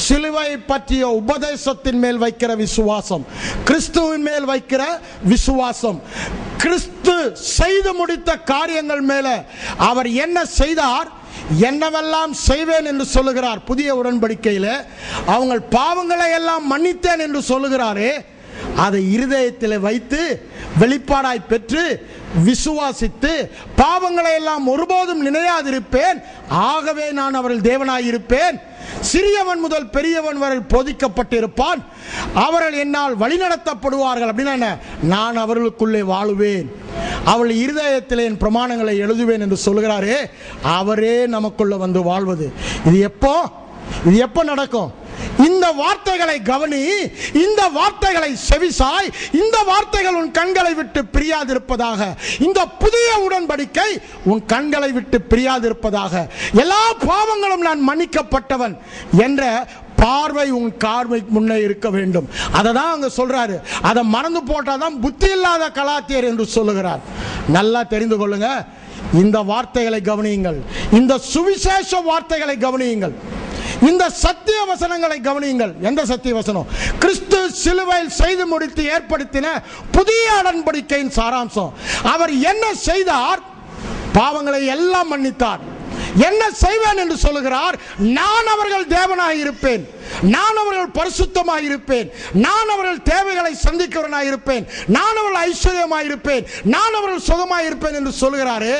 சிலுவை பற்றிய உபதேசத்தின் மேல் வைக்கிற விசுவாசம், கிறிஸ்துவின் மேல் வைக்கிற விசுவாசம். கிறிஸ்து செய்து முடித்த காரியங்கள் மேல அவர் என்ன செய்தார், என்னவெல்லாம் செய்வேன் என்று சொல்லுகிறார். புதிய உடன்படிக்கையில் அவங்க பாவங்களை எல்லாம் மன்னித்தேன் என்று சொல்லுகிறாரே, அதை இருதயத்தில் வைத்து வெளிப்பாடாய் பெற்று விசுவாசித்து பாவங்களை எல்லாம் ஒருபோதும் நினையாதிருப்பேன், ஆகவே நான் அவர்கள் தேவனாயிருப்பேன், சிறியவன் முதல் பெரியவன் வரை போதிக்கப்பட்டிருப்பான், அவர்கள் என்னால் வழிநடத்தப்படுவார்கள். அப்படின்னா நான் அவர்களுக்குள்ளே வாழுவேன், அவள் இருதயத்தில் என் பிரமாணங்களை எழுதுவேன் என்று சொல்கிறாரே, அவரே நமக்குள்ள வந்து வாழ்வது. இது எப்போ நடக்கும்? இந்த வார்த்தைகளை கவனி, இந்த வார்த்தைகளை செவிசாய், இந்த வார்த்தைகள் உன் கண்களை விட்டு பிரியாதிருப்பதாக, இந்த புதிய உடன்படிக்கை உன் கண்களை விட்டு பிரியாதிருப்பதாக, எல்லா பாவங்களும் நான் மன்னிக்கப்பட்டவன் என்ற பார்வை உன் கார்மை முன்னே இருக்க வேண்டும். அதை தான் அங்க சொல்றாரு. அதை மறந்து போட்டாதான் புத்தி இல்லாத கலாத்தியர் என்று சொல்லுகிறார். நல்லா தெரிந்து கொள்ளுங்க. இந்த வார்த்தைகளை கவனியுங்கள், இந்த சுவிசேஷ வார்த்தைகளை கவனியுங்கள், இந்த சத்திய வசனங்களை கவனியுங்கள். எந்த சத்திய வசனம்? கிறிஸ்து சிலுவையில் செய்து முடித்து ஏற்படுத்தின புதிய உடன்படிக்கையின் சாராம்சம். அவர் என்ன செய்தார்? பாவங்களை எல்லாம் மன்னித்தார். என்ன செய்வேன் என்று சொல்லுகிறார்? நான் அவர்கள் தேவனாய் இருப்பேன், நான் அவர்கள் பரிசுத்தமாய் இருப்பேன், நான் அவர்கள் தேவைகளை சந்திக்கிறவனாய் இருப்பேன், நான் அவர்கள் ஐஸ்வர்யமாய் இருப்பேன், நான் அவர்கள் சுகமாய் இருப்பேன் என்று சொல்லுகிறாரே,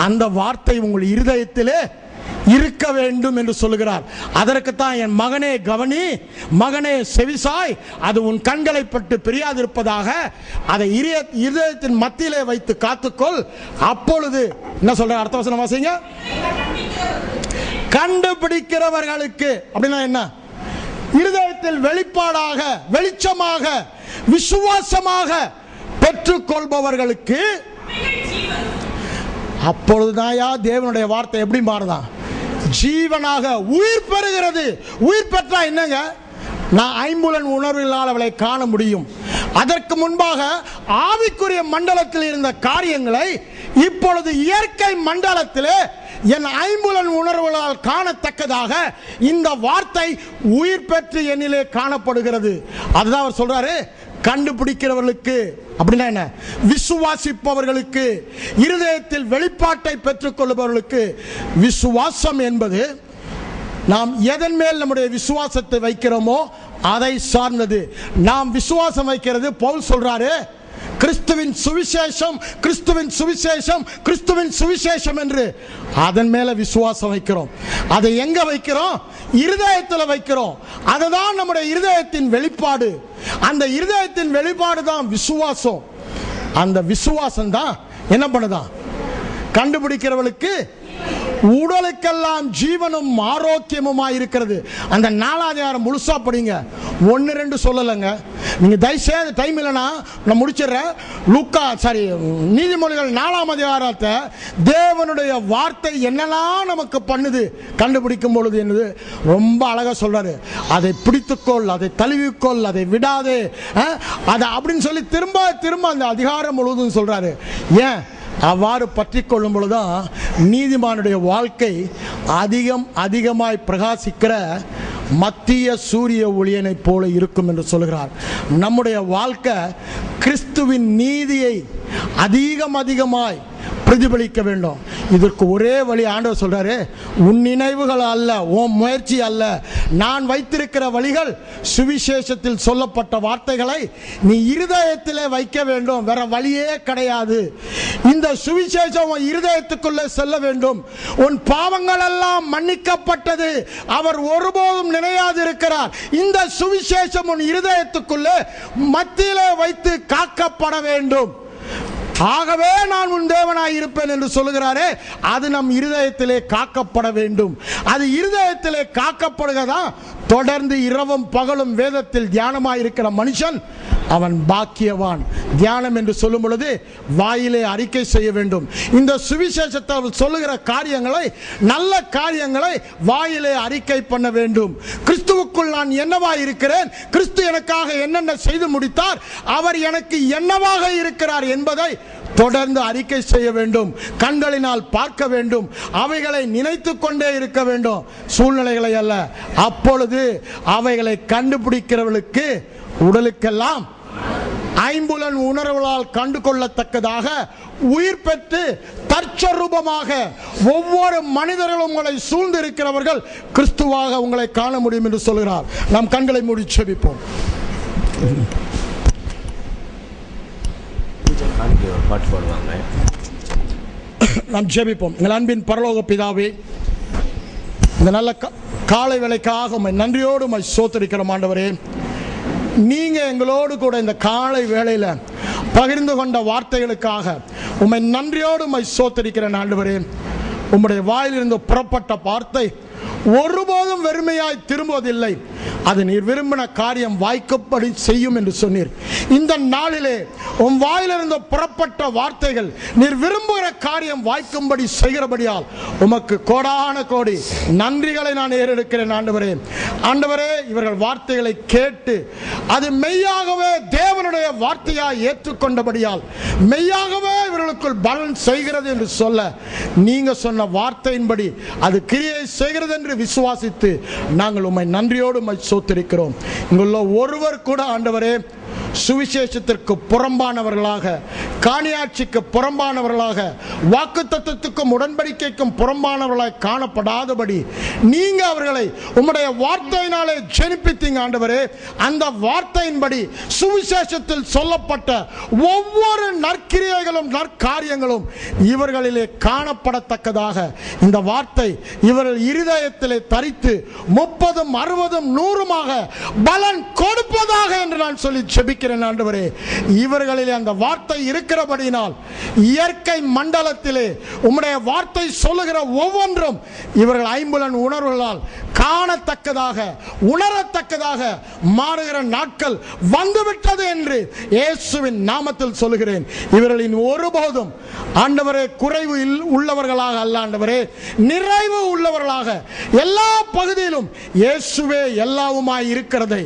அந்த வார்த்தை உங்கள் இருதயத்திலே இருக்க வேண்டும் என்று சொல்லுகிறார். அதற்குத்தான் என் மகனே கவனி, மகனே செவிசாய், அது உன் கண்களை பட்டு பிரியாதிருப்பதாக அதை இதயத்தின் மத்தியிலே வைத்து காத்துக்கொள். அப்பொழுது என்ன சொல்ற? அடுத்த வசனம் வாசிங்க. கண்டுபிடிக்கிறவர்களுக்கு அப்படின்னா என்ன? இருதயத்தில் வெளிப்பாடாக, வெளிச்சமாக, விசுவாசமாக பெற்றுக்கொள்பவர்களுக்கு அப்பொழுதுதாயா தேவனுடைய வார்த்தை எப்படி மாறுதான்? ஜீவனாக உயிர் பெறுகிறது. உயிர் பெற்றா என்னங்க? நான் ஐம்புலன் உணர்வினால் அவளை காண முடியும். அதற்கு முன்பாக ஆவிக்குரிய மண்டலத்தில் இருந்த காரியங்களை இப்பொழுது இயற்கை மண்டலத்திலே என் ஐம்புலன் உணர்வுகளால் காணத்தக்கதாக இந்த வார்த்தை உயிர் பெற்று என்னிலே காணப்படுகிறது. அதுதான் அவர் சொல்றாரு. கண்டுபிடிக்கிறவர்களுக்கு அப்படின்னா என்ன? விசுவாசிப்பவர்களுக்கு, இருதயத்தில் வெளிப்பாட்டை பெற்றுக்கொள்பவர்களுக்கு. விசுவாசம் என்பது நாம் எதன் மேல் நம்முடைய விசுவாசத்தை வைக்கிறோமோ அதை சார்ந்தது. நாம் விசுவாசம் வைக்கிறது, பவுல் சொல்றாரு, கிறிஸ்துவின் சுவிசேஷம், கிறிஸ்துவின் சுவிசேஷம், கிறிஸ்துவின் சுவிசேஷம் என்று அதன் மேல விசுவாசம் வைக்கிறோம். அதை எங்க வைக்கிறோம்? இருதயத்தில் வைக்கிறோம். அதுதான் நம்முடைய இருதயத்தின் வெளிப்பாடு. அந்த இருதயத்தின் வெளிப்பாடு தான் விசுவாசம். அந்த விசுவாசம் தான் என்ன பண்ணுதான்? கண்டுபிடிக்கிறவளுக்கு உடலுக்கெல்லாம் ஜீவனும் ஆரோக்கியமுமாய் இருக்கிறது. அந்த 4ஆம் அதிகாரம் முழுசா படிங்க. 1-2 சொல்லலைங்க. நீங்க தயவுசெய்து டைம் இல்லைன்னா நான் முடிச்சிடுறேன். நீதிமொழிகள் 4ஆம் அதிகாரத்தை தேவனுடைய வார்த்தை என்னெல்லாம் நமக்கு பண்ணுது கண்டுபிடிக்கும் பொழுது என்னது ரொம்ப அழகா சொல்றாரு. அதை பிடித்துக்கொள், அதை தழுவிக்கொள், அதை விடாதே, அதை அப்படின்னு சொல்லி திரும்ப திரும்ப அந்த அதிகாரம் முழுவதும் சொல்றாரு. ஏன்? அவ்வாறு பற்றி கொள்ளும் பொழுதுதான் நீதிமானுடைய வாழ்க்கை அதிகமாய் பிரகாசிக்கிற மத்திய சூரிய ஒளியனை போல இருக்கும் என்று சொல்கிறார். நம்முடைய வாழ்க்கை கிறிஸ்துவின் நீதியை அதிகமாய் பிரதிபலிக்க வேண்டும். இதற்கு ஒரே வழி ஆண்டவர் சொல்றாரு, உன் நினைவுகள் அல்ல, உன் முயற்சி அல்ல, நான் வைத்திருக்கிற வழிகள் சுவிசேஷத்தில் சொல்லப்பட்ட வார்த்தைகளை நீ இருதயத்திலே வைக்க வேண்டும். வேற வழியே கிடையாது. இந்த சுவிசேஷம் உன் இருதயத்துக்குள்ளே செல்ல வேண்டும். உன் பாவங்கள் எல்லாம் மன்னிக்கப்பட்டது அவர் ஒருபோதும் நினையாது இருக்கிறார். இந்த சுவிசேஷம் உன் இருதயத்துக்குள்ளே மத்தியிலே வைத்து காக்கப்பட வேண்டும். ஆகவே நான் உன் தேவனாய் இருப்பேன் என்று சொல்லுகிறாரே, அது நம் இருதயத்திலே காக்கப்பட வேண்டும். அது இருதயத்திலே காக்கப்படுகிறதா தொடர்ந்து இரவும் பகலும் வேதத்தில் தியானமாய் இருக்கிற மனுஷன் அவன் பாக்கியவான். தியானம் என்று சொல்லும் பொழுது வாயிலே அறிக்கை செய்ய வேண்டும். இந்த சுவிசேஷத்தை சொல்லுகிற காரியங்களை, நல்ல காரியங்களை வாயிலே அறிக்கை பண்ண வேண்டும். கிறிஸ்துவுக்குள் நான் என்னவாய் இருக்கிறேன், கிறிஸ்து எனக்காக என்னென்ன செய்து முடித்தார், அவர் எனக்கு என்னவாக இருக்கிறார் என்பதை தொடர்ந்து அறிக்கை செய்ய வேண்டும். கண்களினால் பார்க்க வேண்டும். அவைகளை நினைத்து கொண்டே இருக்க வேண்டும், சூழ்நிலைகளை அல்ல. அப்பொழுது அவைகளை கண்டுபிடிக்கிறவர்களுக்கு உடலுக்கெல்லாம் ஐம்புலன் உணர்வுகளால் கண்டு கொள்ளத்தக்கதாக உயிர் பெற்று தற்சரூபமாக ஒவ்வொரு மனிதர்களும் உங்களை சூழ்ந்து இருக்கிறவர்கள் கிறிஸ்துவாக உங்களை காண முடியும் என்று சொல்கிறார். நாம் கண்களை மூடி செபிப்போம். நாம் ஜெபிப்போம். எங்கள் அன்பின் பரலோக பிதாவே, இந்த நல்ல காலை வேளைக்காக உம்மை நன்றியோடு உம்மை ஸ்தோத்திரிக்கிறோம் ஆண்டவரே. நீங்க எங்களோடு கூட இந்த காலை வேளையில பகிர்ந்து கொண்ட வார்த்தைகளுக்காக உம்மை நன்றியோடு உம்மை ஸ்தோத்திரிக்கிறேன் ஆண்டவரே. உம்முடைய வாயிலிருந்து புறப்பட்ட வார்த்தை ஒருபோதும் வெறுமையாய் திரும்புவதில்லை. அது நீர் விரும்பின காரியம் வாய்க்கப்படி செய்யும் என்று சொன்னீர். இந்த நாளிலே உன் வாயிலிருந்து புறப்பட்ட வார்த்தைகள் நீர் விரும்புகிற காரியம் வாய்க்கும்படி செய்கிறபடியால் உமக்கு கோடான கோடி நன்றிகளை நான் ஏறெடுக்கிறேன் ஆண்டவரே. ஆண்டவரே, இவர்கள் வார்த்தைகளை கேட்டு அது மெய்யாகவே தேவனுடைய வார்த்தையாய் ஏற்றுக்கொண்டபடியால் மெய்யாகவே இவர்களுக்குள் பலன் செய்கிறது என்று சொல்ல, நீங்க சொன்ன வார்த்தையின்படி அது கிரியை செய்கிறது என்று விசுவாசித்து நாங்கள் உம்மை நன்றியோடு உம்மை ஸ்தோத்திரிக்கிறோம். இங்குள்ள ஒருவர் கூட ஆண்டவரே சுவிசேஷத்திற்கு புறம்பானவர்களாக, காணியாட்சிக்கு புறம்பானவர்களாக, வாக்குத்தத்தத்துக்கும் உடன்படிக்கைக்கும் புறம்பானவர்களாக காணப்படாதபடி நீங்க அவர்களை உம்முடைய வார்த்தையினாலே ஜெனிப்பித்தீங்க ஆண்டவரே. அந்த வார்த்தையின்படி சுவிசேஷத்தில் சொல்லப்பட்ட ஒவ்வொரு நற்கிரியைகளும் நற்காரியங்களும் இவர்களிலே காணப்படத்தக்கதாக இந்த வார்த்தை இவர்கள் இருதயத்திலே தரித்து 30, 60, 100 பலன் கொடுப்பதாக என்று நான் சொல்லி ஜெபிக்கிறேன் ஆண்டவரே. இவர்களிலே அந்த வார்த்தை இருக்கிறபடியினால் இயற்கை மண்டலத்திலே உம்முடைய வார்த்தை சொல்லுகிற ஒவ்வொன்றும் இவர்கள் ஐம்புலன் உணர்வுகளால் காணத்தக்கதாக, உணரத்தக்கதாக மாறுகிற நாட்கள் வந்துவிட்டது என்று இயேசுவின் நாமத்தில் சொல்லுகிறேன். இவர்களின் ஒருபோதும் ஆண்டவரே குறைவு உள்ளவர்களாக அல்ல ஆண்டவரே, நிறைவு உள்ளவர்களாக எல்லா பகுதியிலும் இயேசுவே எல்லாவுமாய் இருக்கிறதை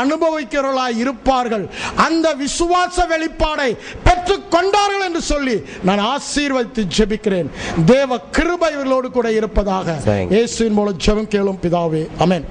அனுபவிக்கிறவர்களாய் இருப்பார்கள். அந்த விசுவாச வெளிப்பாடை பெற்றுக் கொண்டார்கள் என்று சொல்லி நான் ஆசீர்வதித்து ஜெபிக்கிறேன். தேவ கிருபை இவர்களோடு கூட இருப்பதாக. இயேசுவின் மூலம் ஜெபம் கேளும் பிதாவே. ஆமென்.